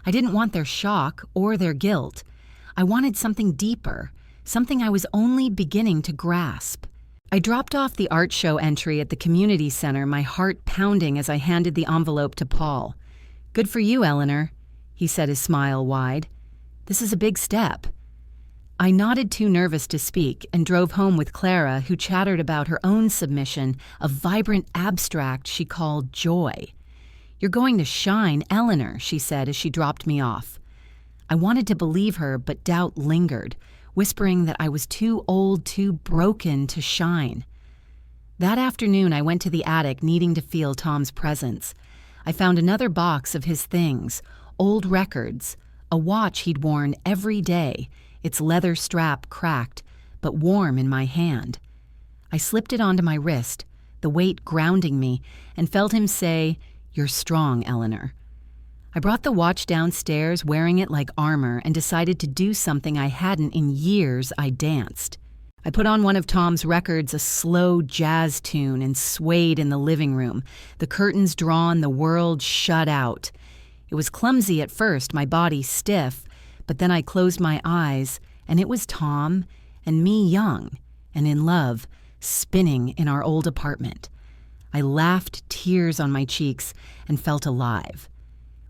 I didn't want their shock or their guilt. I wanted something deeper, something I was only beginning to grasp. I dropped off the art show entry at the community center, my heart pounding as I handed the envelope to Paul. "Good for you, Eleanor," he said, his smile wide. "This is a big step." I nodded, too nervous to speak, and drove home with Clara, who chattered about her own submission, a vibrant abstract she called joy. "You're going to shine, Eleanor," she said as she dropped me off. I wanted to believe her, but doubt lingered, whispering that I was too old, too broken to shine. That afternoon I went to the attic, needing to feel Tom's presence. I found another box of his things, old records, a watch he'd worn every day, its leather strap cracked, but warm in my hand. I slipped it onto my wrist, the weight grounding me, and felt him say, "You're strong, Eleanor." I brought the watch downstairs, wearing it like armor, and decided to do something I hadn't in years. I danced. I put on one of Tom's records, a slow jazz tune, and swayed in the living room, the curtains drawn, the world shut out. It was clumsy at first, my body stiff, but then I closed my eyes, and it was Tom and me, young and in love, spinning in our old apartment. I laughed, tears on my cheeks, and felt alive.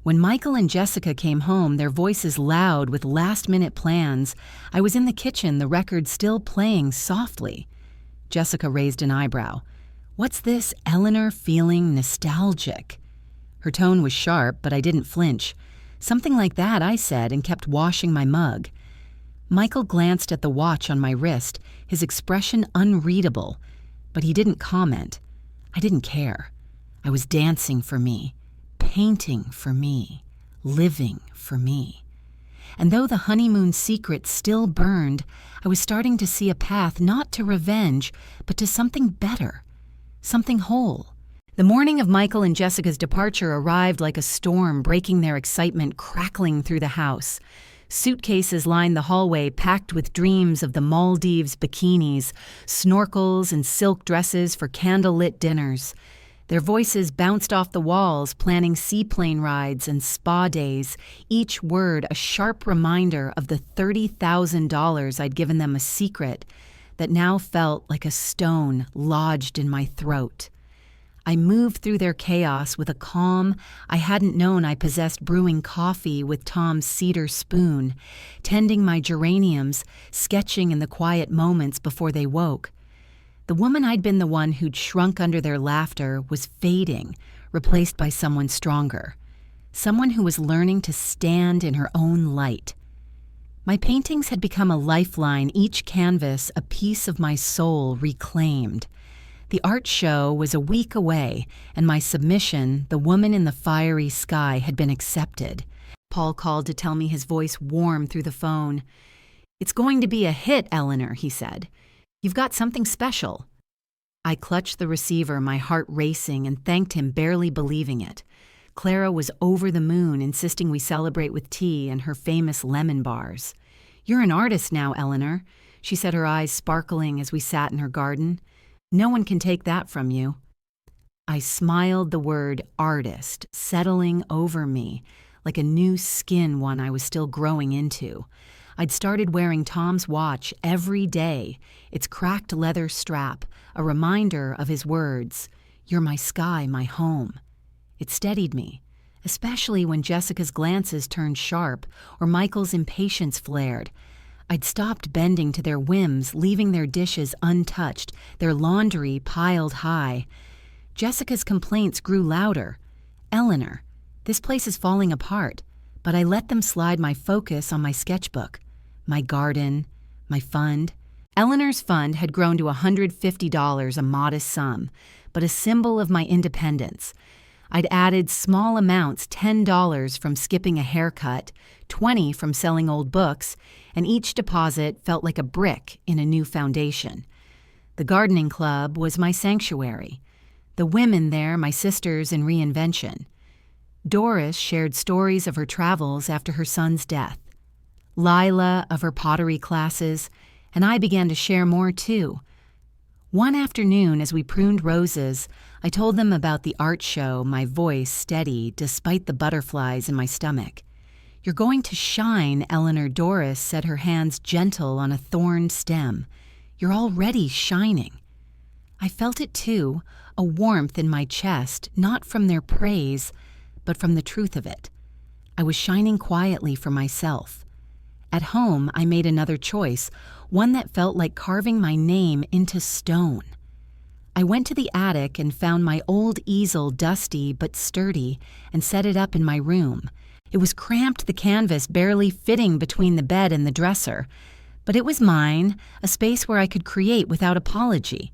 When Michael and Jessica came home, their voices loud with last-minute plans, I was in the kitchen, the record still playing softly. Jessica raised an eyebrow. "What's this, Eleanor, feeling nostalgic?" Her tone was sharp, but I didn't flinch. "Something like that," I said, and kept washing my mug. Michael glanced at the watch on my wrist, his expression unreadable, but he didn't comment. I didn't care. I was dancing for me, painting for me, living for me. And though the honeymoon secret still burned, I was starting to see a path not to revenge, but to something better, something whole. The morning of Michael and Jessica's departure arrived like a storm, breaking their excitement, crackling through the house. Suitcases lined the hallway, packed with dreams of the Maldives bikinis, snorkels, and silk dresses for candlelit dinners. Their voices bounced off the walls, planning seaplane rides and spa days, each word a sharp reminder of the $30,000 I'd given them, a secret that now felt like a stone lodged in my throat. I moved through their chaos with a calm I hadn't known I possessed, brewing coffee with Tom's cedar spoon, tending my geraniums, sketching in the quiet moments before they woke. The woman I'd been the one who'd shrunk under their laughter was fading, replaced by someone stronger, someone who was learning to stand in her own light. My paintings had become a lifeline, each canvas a piece of my soul reclaimed. The art show was a week away, and my submission, The Woman in the Fiery Sky, had been accepted. Paul called to tell me, his voice warm through the phone. "It's going to be a hit, Eleanor," he said. "You've got something special." I clutched the receiver, my heart racing, and thanked him, barely believing it. Clara was over the moon, insisting we celebrate with tea and her famous lemon bars. "You're an artist now, Eleanor," she said, her eyes sparkling as we sat in her garden. "No one can take that from you." I smiled, the word artist settling over me like a new skin, one I was still growing into. I'd started wearing Tom's watch every day, its cracked leather strap, a reminder of his words, "You're my sky, my home." It steadied me, especially when Jessica's glances turned sharp or Michael's impatience flared. I'd stopped bending to their whims, leaving their dishes untouched, their laundry piled high. Jessica's complaints grew louder. "Eleanor, this place is falling apart," but I let them slide my focus on my sketchbook, my garden, my fund. Eleanor's fund had grown to $150, a modest sum, but a symbol of my independence. I'd added small amounts, $10 from skipping a haircut, $20 from selling old books, and each deposit felt like a brick in a new foundation. The gardening club was my sanctuary. The women there, my sisters in reinvention. Doris shared stories of her travels after her son's death. Lila of her pottery classes, and I began to share more too. One afternoon, as we pruned roses, I told them about the art show, my voice steady despite the butterflies in my stomach. "You're going to shine," Eleanor Doris said, her hands gentle on a thorned stem. "You're already shining." I felt it too, a warmth in my chest, not from their praise, but from the truth of it. I was shining quietly for myself. At home, I made another choice, one that felt like carving my name into stone. I went to the attic and found my old easel dusty but sturdy and set it up in my room. It was cramped, the canvas barely fitting between the bed and the dresser, but it was mine, a space where I could create without apology.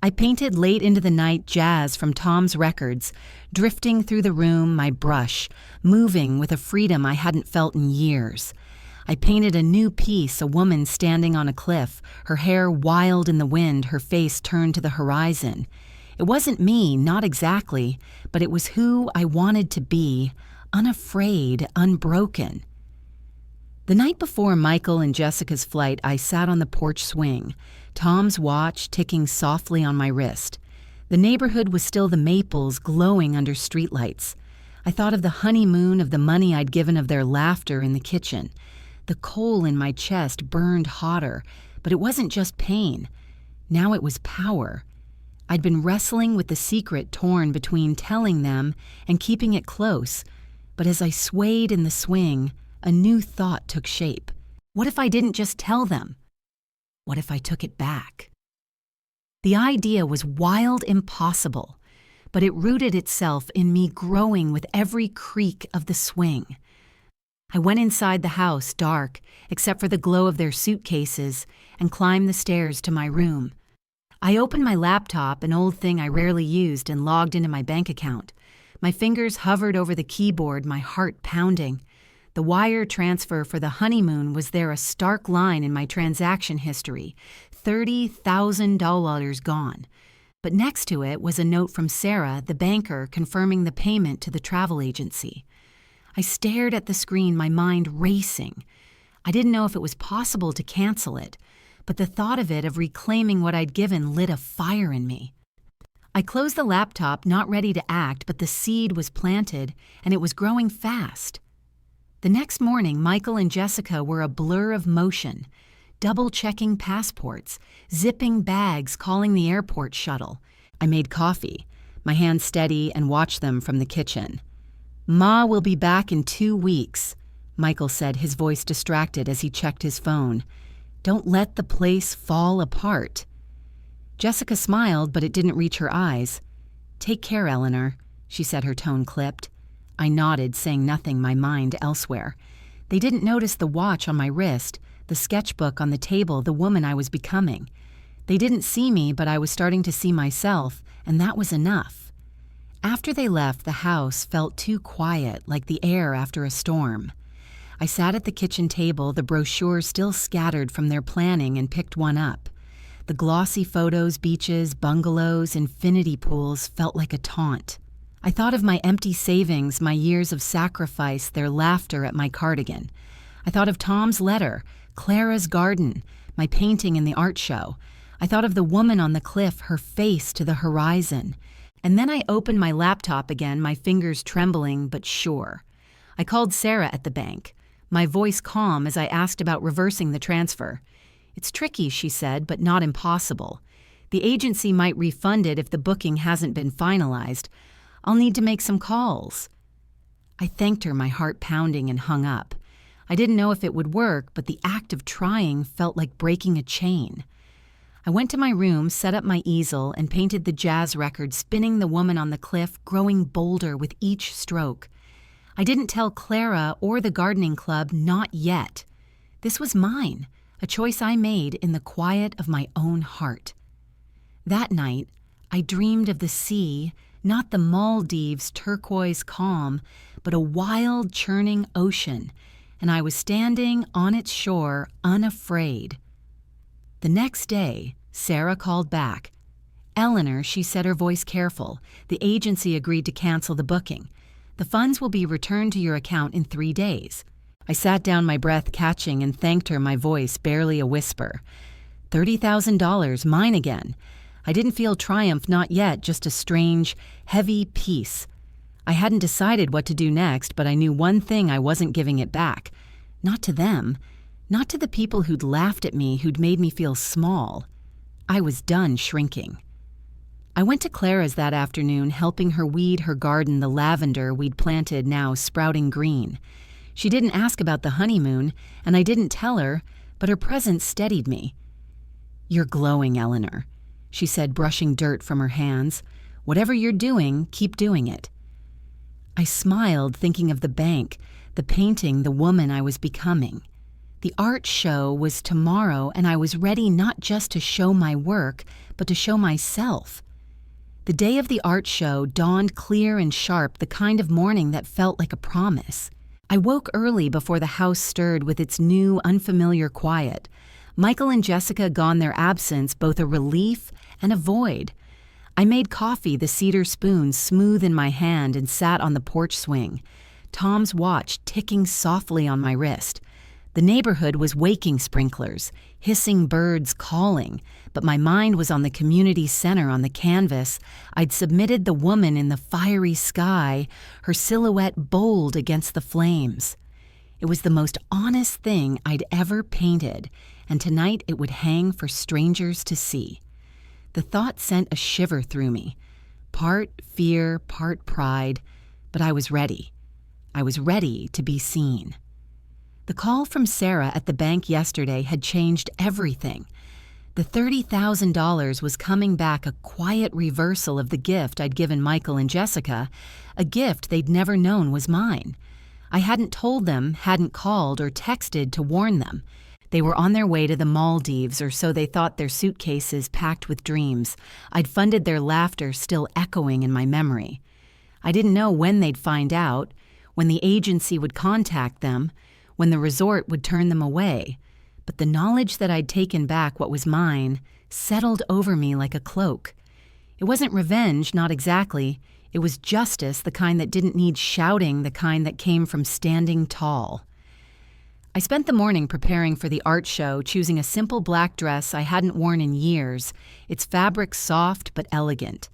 I painted late into the night jazz from Tom's records, drifting through the room, my brush, moving with a freedom I hadn't felt in years. I painted a new piece, a woman standing on a cliff, her hair wild in the wind, her face turned to the horizon. It wasn't me, not exactly, but it was who I wanted to be, unafraid, unbroken. The night before Michael and Jessica's flight, I sat on the porch swing, Tom's watch ticking softly on my wrist. The neighborhood was still the maples glowing under streetlights. I thought of the honeymoon, of the money I'd given, of their laughter in the kitchen. The coal in my chest burned hotter, but it wasn't just pain. Now it was power. I'd been wrestling with the secret, torn between telling them and keeping it close, but as I swayed in the swing, a new thought took shape. What if I didn't just tell them? What if I took it back? The idea was wild, impossible, but it rooted itself in me growing with every creak of the swing. I went inside the house, dark, except for the glow of their suitcases, and climbed the stairs to my room. I opened my laptop, an old thing I rarely used, and logged into my bank account. My fingers hovered over the keyboard, my heart pounding. The wire transfer for the honeymoon was there, a stark line in my transaction history, $30,000 gone. But next to it was a note from Sarah, the banker, confirming the payment to the travel agency. I stared at the screen, my mind racing. I didn't know if it was possible to cancel it, but the thought of it, of reclaiming what I'd given, lit a fire in me. I closed the laptop, not ready to act, but the seed was planted, and it was growing fast. The next morning, Michael and Jessica were a blur of motion, double-checking passports, zipping bags, calling the airport shuttle. I made coffee, my hands steady, and watched them from the kitchen. "Ma will be back in 2 weeks," Michael said, his voice distracted as he checked his phone. "Don't let the place fall apart." Jessica smiled, but it didn't reach her eyes. "Take care, Eleanor," she said, her tone clipped. I nodded, saying nothing, my mind elsewhere. They didn't notice the watch on my wrist, the sketchbook on the table, the woman I was becoming. They didn't see me, but I was starting to see myself, and that was enough. After they left, the house felt too quiet, like the air after a storm. I sat at the kitchen table, the brochures still scattered from their planning, and picked one up. The glossy photos, beaches, bungalows, infinity pools felt like a taunt. I thought of my empty savings, my years of sacrifice, their laughter at my cardigan. I thought of Tom's letter, Clara's garden, my painting in the art show. I thought of the woman on the cliff, her face to the horizon. And then I opened my laptop again, my fingers trembling but sure. I called Sarah at the bank, my voice calm as I asked about reversing the transfer. "It's tricky," she said, "but not impossible. The agency might refund it if the booking hasn't been finalized. I'll need to make some calls." I thanked her, my heart pounding, and hung up. I didn't know if it would work, but the act of trying felt like breaking a chain. I went to my room, set up my easel, and painted the jazz record spinning the woman on the cliff, growing bolder with each stroke. I didn't tell Clara or the gardening club, not yet. This was mine, a choice I made in the quiet of my own heart. That night, I dreamed of the sea, not the Maldives' turquoise calm, but a wild, churning ocean, and I was standing on its shore, unafraid. The next day, Sarah called back. "Eleanor," she said, her voice careful, "the agency agreed to cancel the booking. The funds will be returned to your account in 3 days." I sat down, my breath catching, and thanked her, my voice barely a whisper. $30,000, mine again. I didn't feel triumph, not yet, just a strange, heavy peace. I hadn't decided what to do next, but I knew one thing: I wasn't giving it back. Not to them. Not to the people who'd laughed at me, who'd made me feel small. I was done shrinking. I went to Clara's that afternoon, helping her weed her garden, the lavender we'd planted now sprouting green. She didn't ask about the honeymoon, and I didn't tell her, but her presence steadied me. "You're glowing, Eleanor," she said, brushing dirt from her hands. "Whatever you're doing, keep doing it." I smiled, thinking of the bank, the painting, the woman I was becoming. The art show was tomorrow, and I was ready not just to show my work, but to show myself. The day of the art show dawned clear and sharp, the kind of morning that felt like a promise. I woke early before the house stirred with its new, unfamiliar quiet. Michael and Jessica gone, their absence both a relief and a void. I made coffee, the cedar spoon smooth in my hand, and sat on the porch swing. Tom's watch ticking softly on my wrist. The neighborhood was waking sprinklers, hissing birds calling, but my mind was on the community center, on the canvas. I'd submitted the woman in the fiery sky, her silhouette bold against the flames. It was the most honest thing I'd ever painted, and tonight it would hang for strangers to see. The thought sent a shiver through me, part fear, part pride, but I was ready. I was ready to be seen. The call from Sarah at the bank yesterday had changed everything. The $30,000 was coming back, a quiet reversal of the gift I'd given Michael and Jessica, a gift they'd never known was mine. I hadn't told them, hadn't called or texted to warn them. They were on their way to the Maldives, or so they thought, their suitcases packed with dreams. I'd funded their laughter, still echoing in my memory. I didn't know when they'd find out, when the agency would contact them, when the resort would turn them away, but the knowledge that I'd taken back what was mine settled over me like a cloak. It wasn't revenge, not exactly. It was justice, the kind that didn't need shouting, the kind that came from standing tall. I spent the morning preparing for the art show, choosing a simple black dress I hadn't worn in years, its fabric soft but elegant.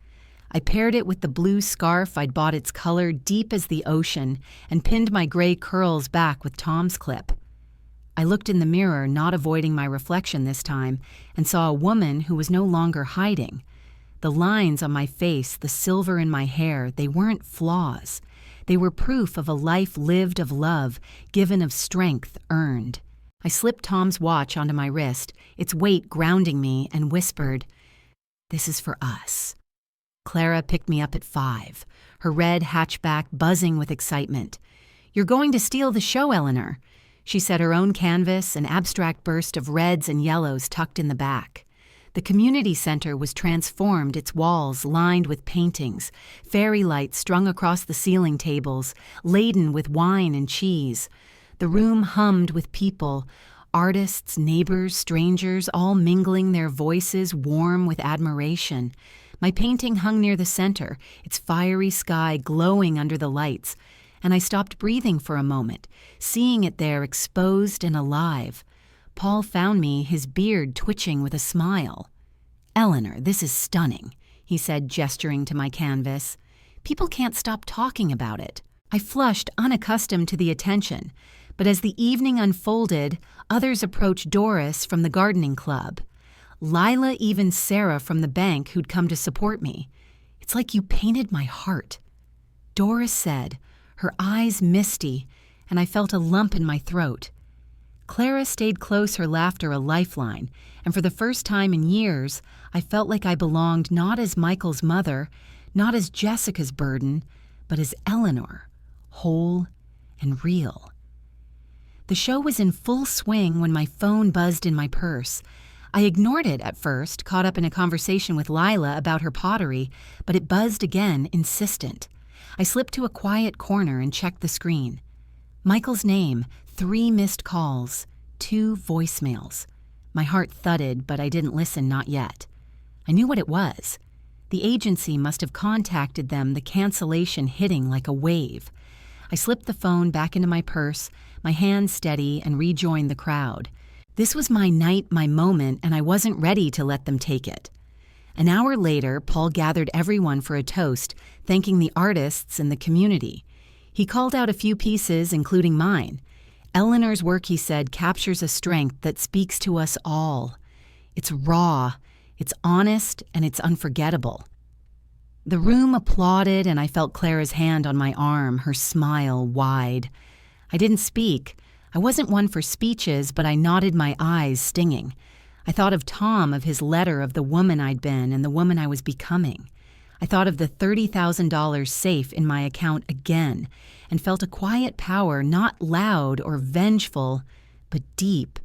I paired it with the blue scarf I'd bought, its color deep as the ocean, and pinned my gray curls back with Tom's clip. I looked in the mirror, not avoiding my reflection this time, and saw a woman who was no longer hiding. The lines on my face, the silver in my hair, they weren't flaws. They were proof of a life lived, of love, given, of strength earned. I slipped Tom's watch onto my wrist, its weight grounding me, and whispered, "This is for us." Clara picked me up at 5, her red hatchback buzzing with excitement. "You're going to steal the show, Eleanor," she said, her own canvas, an abstract burst of reds and yellows tucked in the back. The community center was transformed, its walls lined with paintings, fairy lights strung across the ceiling tables, laden with wine and cheese. The room hummed with people, artists, neighbors, strangers, all mingling, their voices warm with admiration. My painting hung near the center, its fiery sky glowing under the lights, and I stopped breathing for a moment, seeing it there exposed and alive. Paul found me, his beard twitching with a smile. "Eleanor, this is stunning," he said, gesturing to my canvas. "People can't stop talking about it." I flushed, unaccustomed to the attention, but as the evening unfolded, others approached. Doris from the gardening club, Lila, even Sarah from the bank who'd come to support me. "It's like you painted my heart," Doris said, her eyes misty, and I felt a lump in my throat. Clara stayed close, her laughter a lifeline, and for the first time in years, I felt like I belonged not as Michael's mother, not as Jessica's burden, but as Eleanor, whole and real. The show was in full swing when my phone buzzed in my purse. I ignored it at first, caught up in a conversation with Lila about her pottery, but it buzzed again, insistent. I slipped to a quiet corner and checked the screen. Michael's name, 3 missed calls, 2 voicemails. My heart thudded, but I didn't listen, not yet. I knew what it was. The agency must have contacted them, the cancellation hitting like a wave. I slipped the phone back into my purse, my hand steady, and rejoined the crowd. This was my night, my moment, and I wasn't ready to let them take it. An hour later, Paul gathered everyone for a toast, thanking the artists and the community. He called out a few pieces, including mine. Eleanor's work, he said, captures a strength that speaks to us all. It's raw, it's honest, and it's unforgettable. The room applauded, and I felt Clara's hand on my arm, her smile wide. I didn't speak. I wasn't one for speeches, but I nodded, my eyes stinging. I thought of Tom, of his letter, of the woman I'd been and the woman I was becoming. I thought of the $30,000 safe in my account again, and felt a quiet power, not loud or vengeful, but deep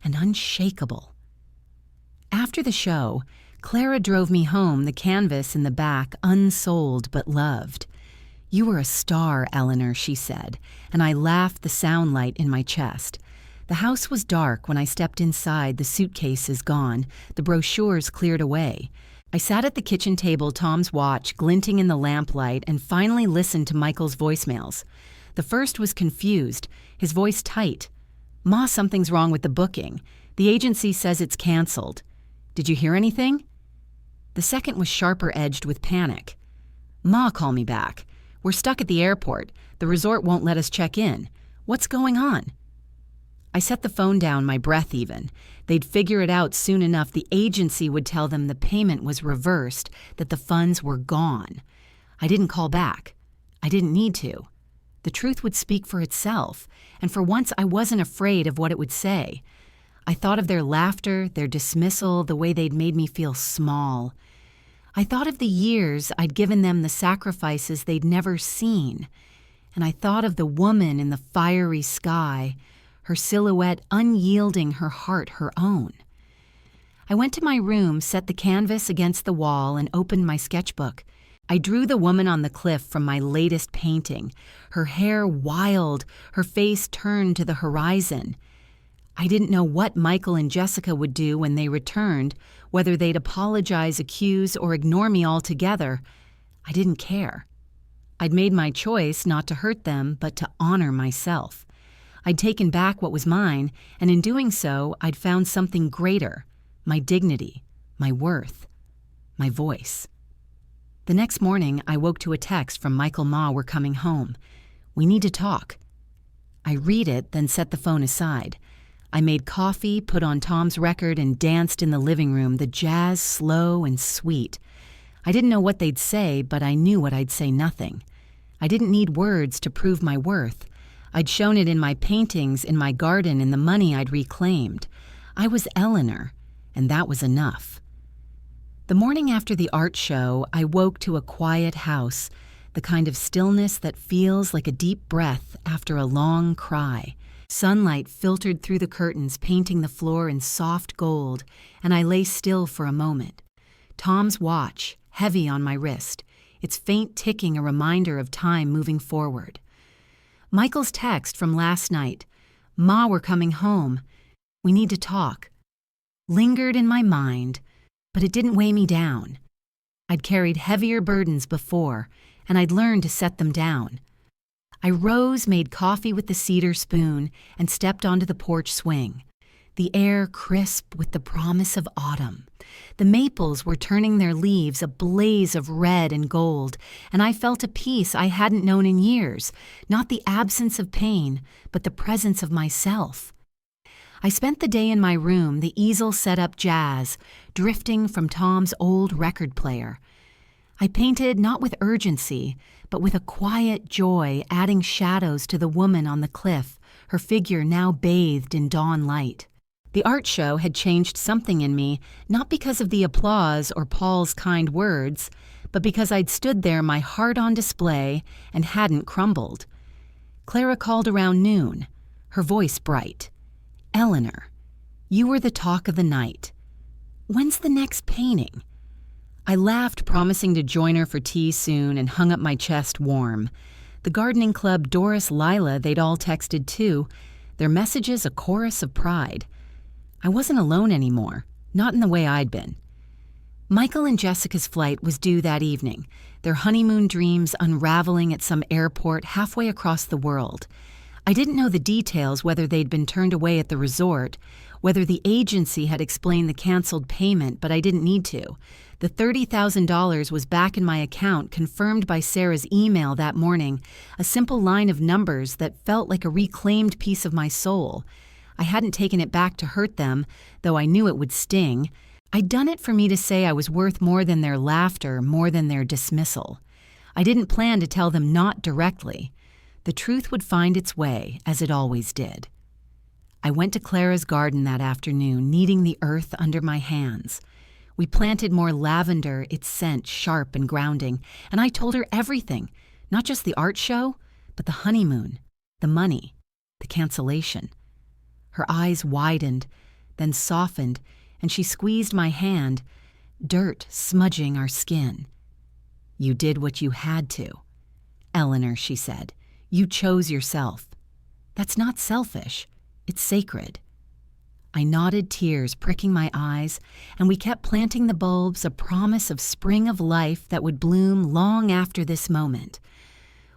and unshakable. After the show, Clara drove me home, the canvas in the back, unsold but loved. "You were a star, Eleanor," she said, and I laughed, the sound light in my chest. The house was dark when I stepped inside, the suitcases gone, the brochures cleared away. I sat at the kitchen table, Tom's watch glinting in the lamplight, and finally listened to Michael's voicemails. The first was confused, his voice tight. "Ma, something's wrong with the booking. The agency says it's canceled. Did you hear anything?" The second was sharper edged with panic. "Ma, call me back. We're stuck at the airport. The resort won't let us check in. What's going on?" I set the phone down, my breath even. They'd figure it out soon enough. The agency would tell them the payment was reversed, that the funds were gone. I didn't call back. I didn't need to. The truth would speak for itself, and for once I wasn't afraid of what it would say. I thought of their laughter, their dismissal, the way they'd made me feel small. I thought of the years I'd given them, the sacrifices they'd never seen. And I thought of the woman in the fiery sky, her silhouette unyielding, her heart her own. I went to my room, set the canvas against the wall, and opened my sketchbook. I drew the woman on the cliff from my latest painting, her hair wild, her face turned to the horizon. I didn't know what Michael and Jessica would do when they returned, whether they'd apologize, accuse, or ignore me altogether. I didn't care. I'd made my choice not to hurt them, but to honor myself. I'd taken back what was mine, and in doing so, I'd found something greater, my dignity, my worth, my voice. The next morning, I woke to a text from Michael. "Ma, we're coming home. We need to talk." I read it, then set the phone aside. I made coffee, put on Tom's record, and danced in the living room, the jazz slow and sweet. I didn't know what they'd say, but I knew what I'd say: nothing. I didn't need words to prove my worth. I'd shown it in my paintings, in my garden, in the money I'd reclaimed. I was Eleanor, and that was enough. The morning after the art show, I woke to a quiet house, the kind of stillness that feels like a deep breath after a long cry. Sunlight filtered through the curtains, painting the floor in soft gold, and I lay still for a moment. Tom's watch, heavy on my wrist, its faint ticking a reminder of time moving forward. Michael's text from last night, "Ma, we're coming home. We need to talk," lingered in my mind, but it didn't weigh me down. I'd carried heavier burdens before, and I'd learned to set them down. I rose, made coffee with the cedar spoon, and stepped onto the porch swing. The air crisp with the promise of autumn. The maples were turning their leaves a blaze of red and gold, and I felt a peace I hadn't known in years, not the absence of pain, but the presence of myself. I spent the day in my room, the easel set up jazz, drifting from Tom's old record player. I painted not with urgency, but with a quiet joy, adding shadows to the woman on the cliff, her figure now bathed in dawn light. The art show had changed something in me, not because of the applause or Paul's kind words, but because I'd stood there, my heart on display, and hadn't crumbled. Clara called around noon, her voice bright. "Eleanor, you were the talk of the night. When's the next painting?" I laughed, promising to join her for tea soon, and hung up my chest warm. The gardening club Doris, Lila, they'd all texted too, their messages a chorus of pride. I wasn't alone anymore, not in the way I'd been. Michael and Jessica's flight was due that evening, their honeymoon dreams unraveling at some airport halfway across the world. I didn't know the details, whether they'd been turned away at the resort, whether the agency had explained the canceled payment, but I didn't need to. The $30,000 was back in my account, confirmed by Sarah's email that morning, a simple line of numbers that felt like a reclaimed piece of my soul. I hadn't taken it back to hurt them, though I knew it would sting. I'd done it for me to say I was worth more than their laughter, more than their dismissal. I didn't plan to tell them not directly. The truth would find its way, as it always did. I went to Clara's garden that afternoon, kneading the earth under my hands. We planted more lavender, its scent sharp and grounding, and I told her everything, not just the art show, but the honeymoon, the money, the cancellation. Her eyes widened, then softened, and she squeezed my hand, dirt smudging our skin. "You did what you had to. Eleanor," she said, "you chose yourself. That's not selfish, it's sacred." I nodded, tears pricking my eyes, and we kept planting the bulbs, a promise of spring of life that would bloom long after this moment.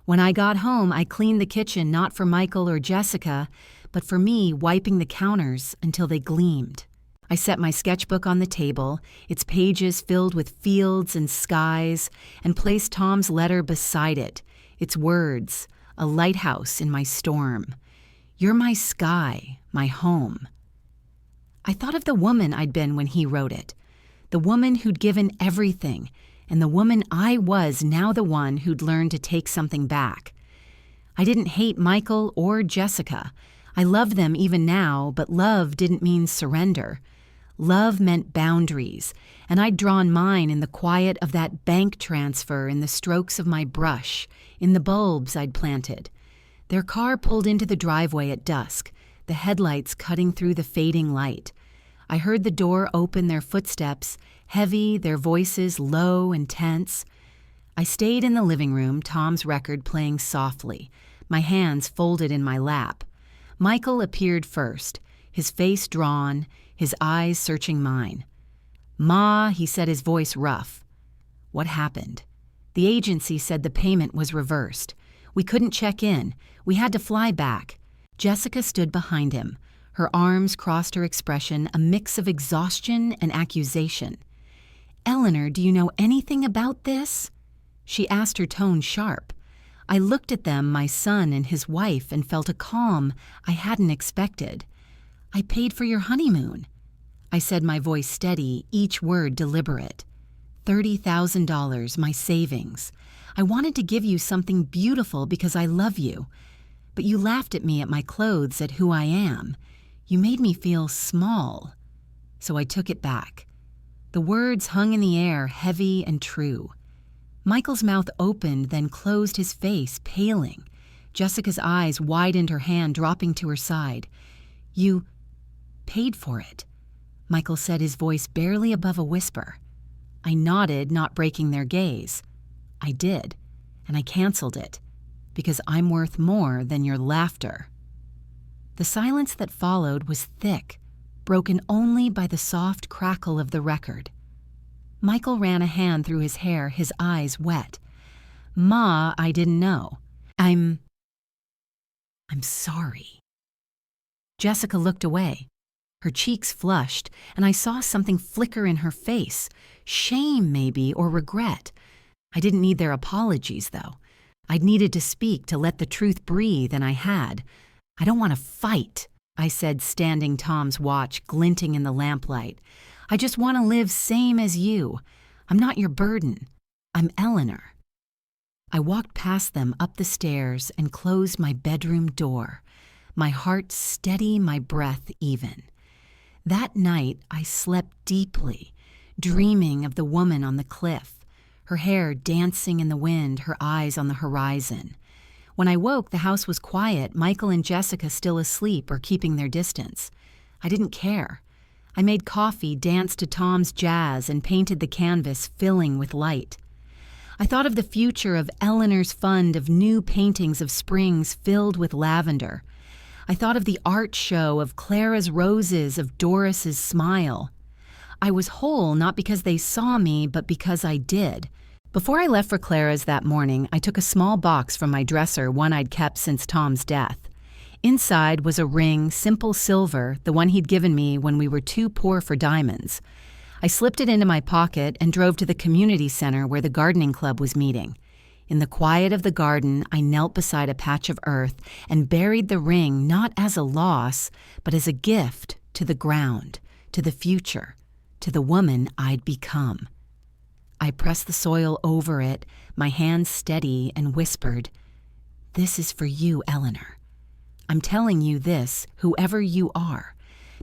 When I got home, I cleaned the kitchen not for Michael or Jessica, but for me, wiping the counters until they gleamed. I set my sketchbook on the table, its pages filled with fields and skies, and placed Tom's letter beside it, its words, a lighthouse in my storm. "You're my sky, my home." I thought of the woman I'd been when he wrote it, the woman who'd given everything, and the woman I was now, the one who'd learned to take something back. I didn't hate Michael or Jessica. I loved them even now, but love didn't mean surrender. Love meant boundaries, and I'd drawn mine in the quiet of that bank transfer, in the strokes of my brush, in the bulbs I'd planted. Their car pulled into the driveway at dusk, the headlights cutting through the fading light. I heard the door open, their footsteps, heavy, their voices low and tense. I stayed in the living room, Tom's record playing softly, my hands folded in my lap. Michael appeared first, his face drawn, his eyes searching mine. "Ma," he said, his voice rough. "What happened?" "The agency said the payment was reversed. We couldn't check in. We had to fly back." Jessica stood behind him. Her arms crossed her expression, a mix of exhaustion and accusation. "Eleanor, do you know anything about this?" She asked, her tone sharp. I looked at them, my son and his wife, and felt a calm I hadn't expected. "I paid for your honeymoon," I said, my voice steady, each word deliberate. $30,000, my savings. I wanted to give you something beautiful because I love you. But you laughed at me, at my clothes, at who I am. You made me feel small. So I took it back. The words hung in the air, heavy and true. Michael's mouth opened, then closed, his face paling. Jessica's eyes widened, her hand dropping to her side. "You paid for it," Michael said, his voice barely above a whisper. I nodded, not breaking their gaze. "I did, and I canceled it, because I'm worth more than your laughter." The silence that followed was thick, broken only by the soft crackle of the record. Michael ran a hand through his hair, his eyes wet. "Ma, I didn't know. I'm sorry." Jessica looked away. Her cheeks flushed, and I saw something flicker in her face. Shame, maybe, or regret. I didn't need their apologies, though. I'd needed to speak, to let the truth breathe, and I had. "I don't want to fight," I said, standing Tom's watch glinting in the lamplight. "I just want to live same as you. I'm not your burden." I'm Eleanor." I walked past them up the stairs and closed my bedroom door, my heart steady, my breath even. That night, I slept deeply, dreaming of the woman on the cliff, her hair dancing in the wind, her eyes on the horizon. When I woke, the house was quiet, Michael and Jessica still asleep or keeping their distance. I didn't care. I made coffee, danced to Tom's jazz, and painted the canvas filling with light. I thought of the future of Eleanor's fund of new paintings of springs filled with lavender. I thought of the art show of Clara's roses, of Doris's smile. I was whole not because they saw me, but because I did. Before I left for Clara's that morning, I took a small box from my dresser, one I'd kept since Tom's death. Inside was a ring, simple silver, the one he'd given me when we were too poor for diamonds. I slipped it into my pocket and drove to the community center where the gardening club was meeting. In the quiet of the garden, I knelt beside a patch of earth and buried the ring not as a loss, but as a gift to the ground, to the future, to the woman I'd become. I pressed the soil over it, my hands steady, and whispered, "This is for you, Eleanor. I'm telling you this, whoever you are,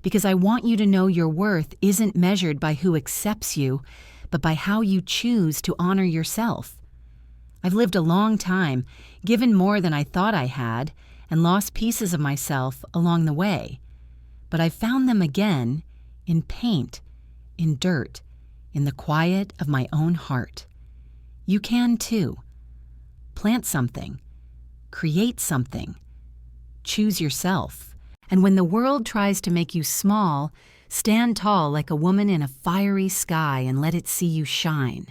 because I want you to know your worth isn't measured by who accepts you, but by how you choose to honor yourself. I've lived a long time, given more than I thought I had, and lost pieces of myself along the way. But I've found them again in paint, in dirt, in the quiet of my own heart. You can too. Plant something. Create something. Choose yourself. And when the world tries to make you small, stand tall like a woman in a fiery sky and let it see you shine.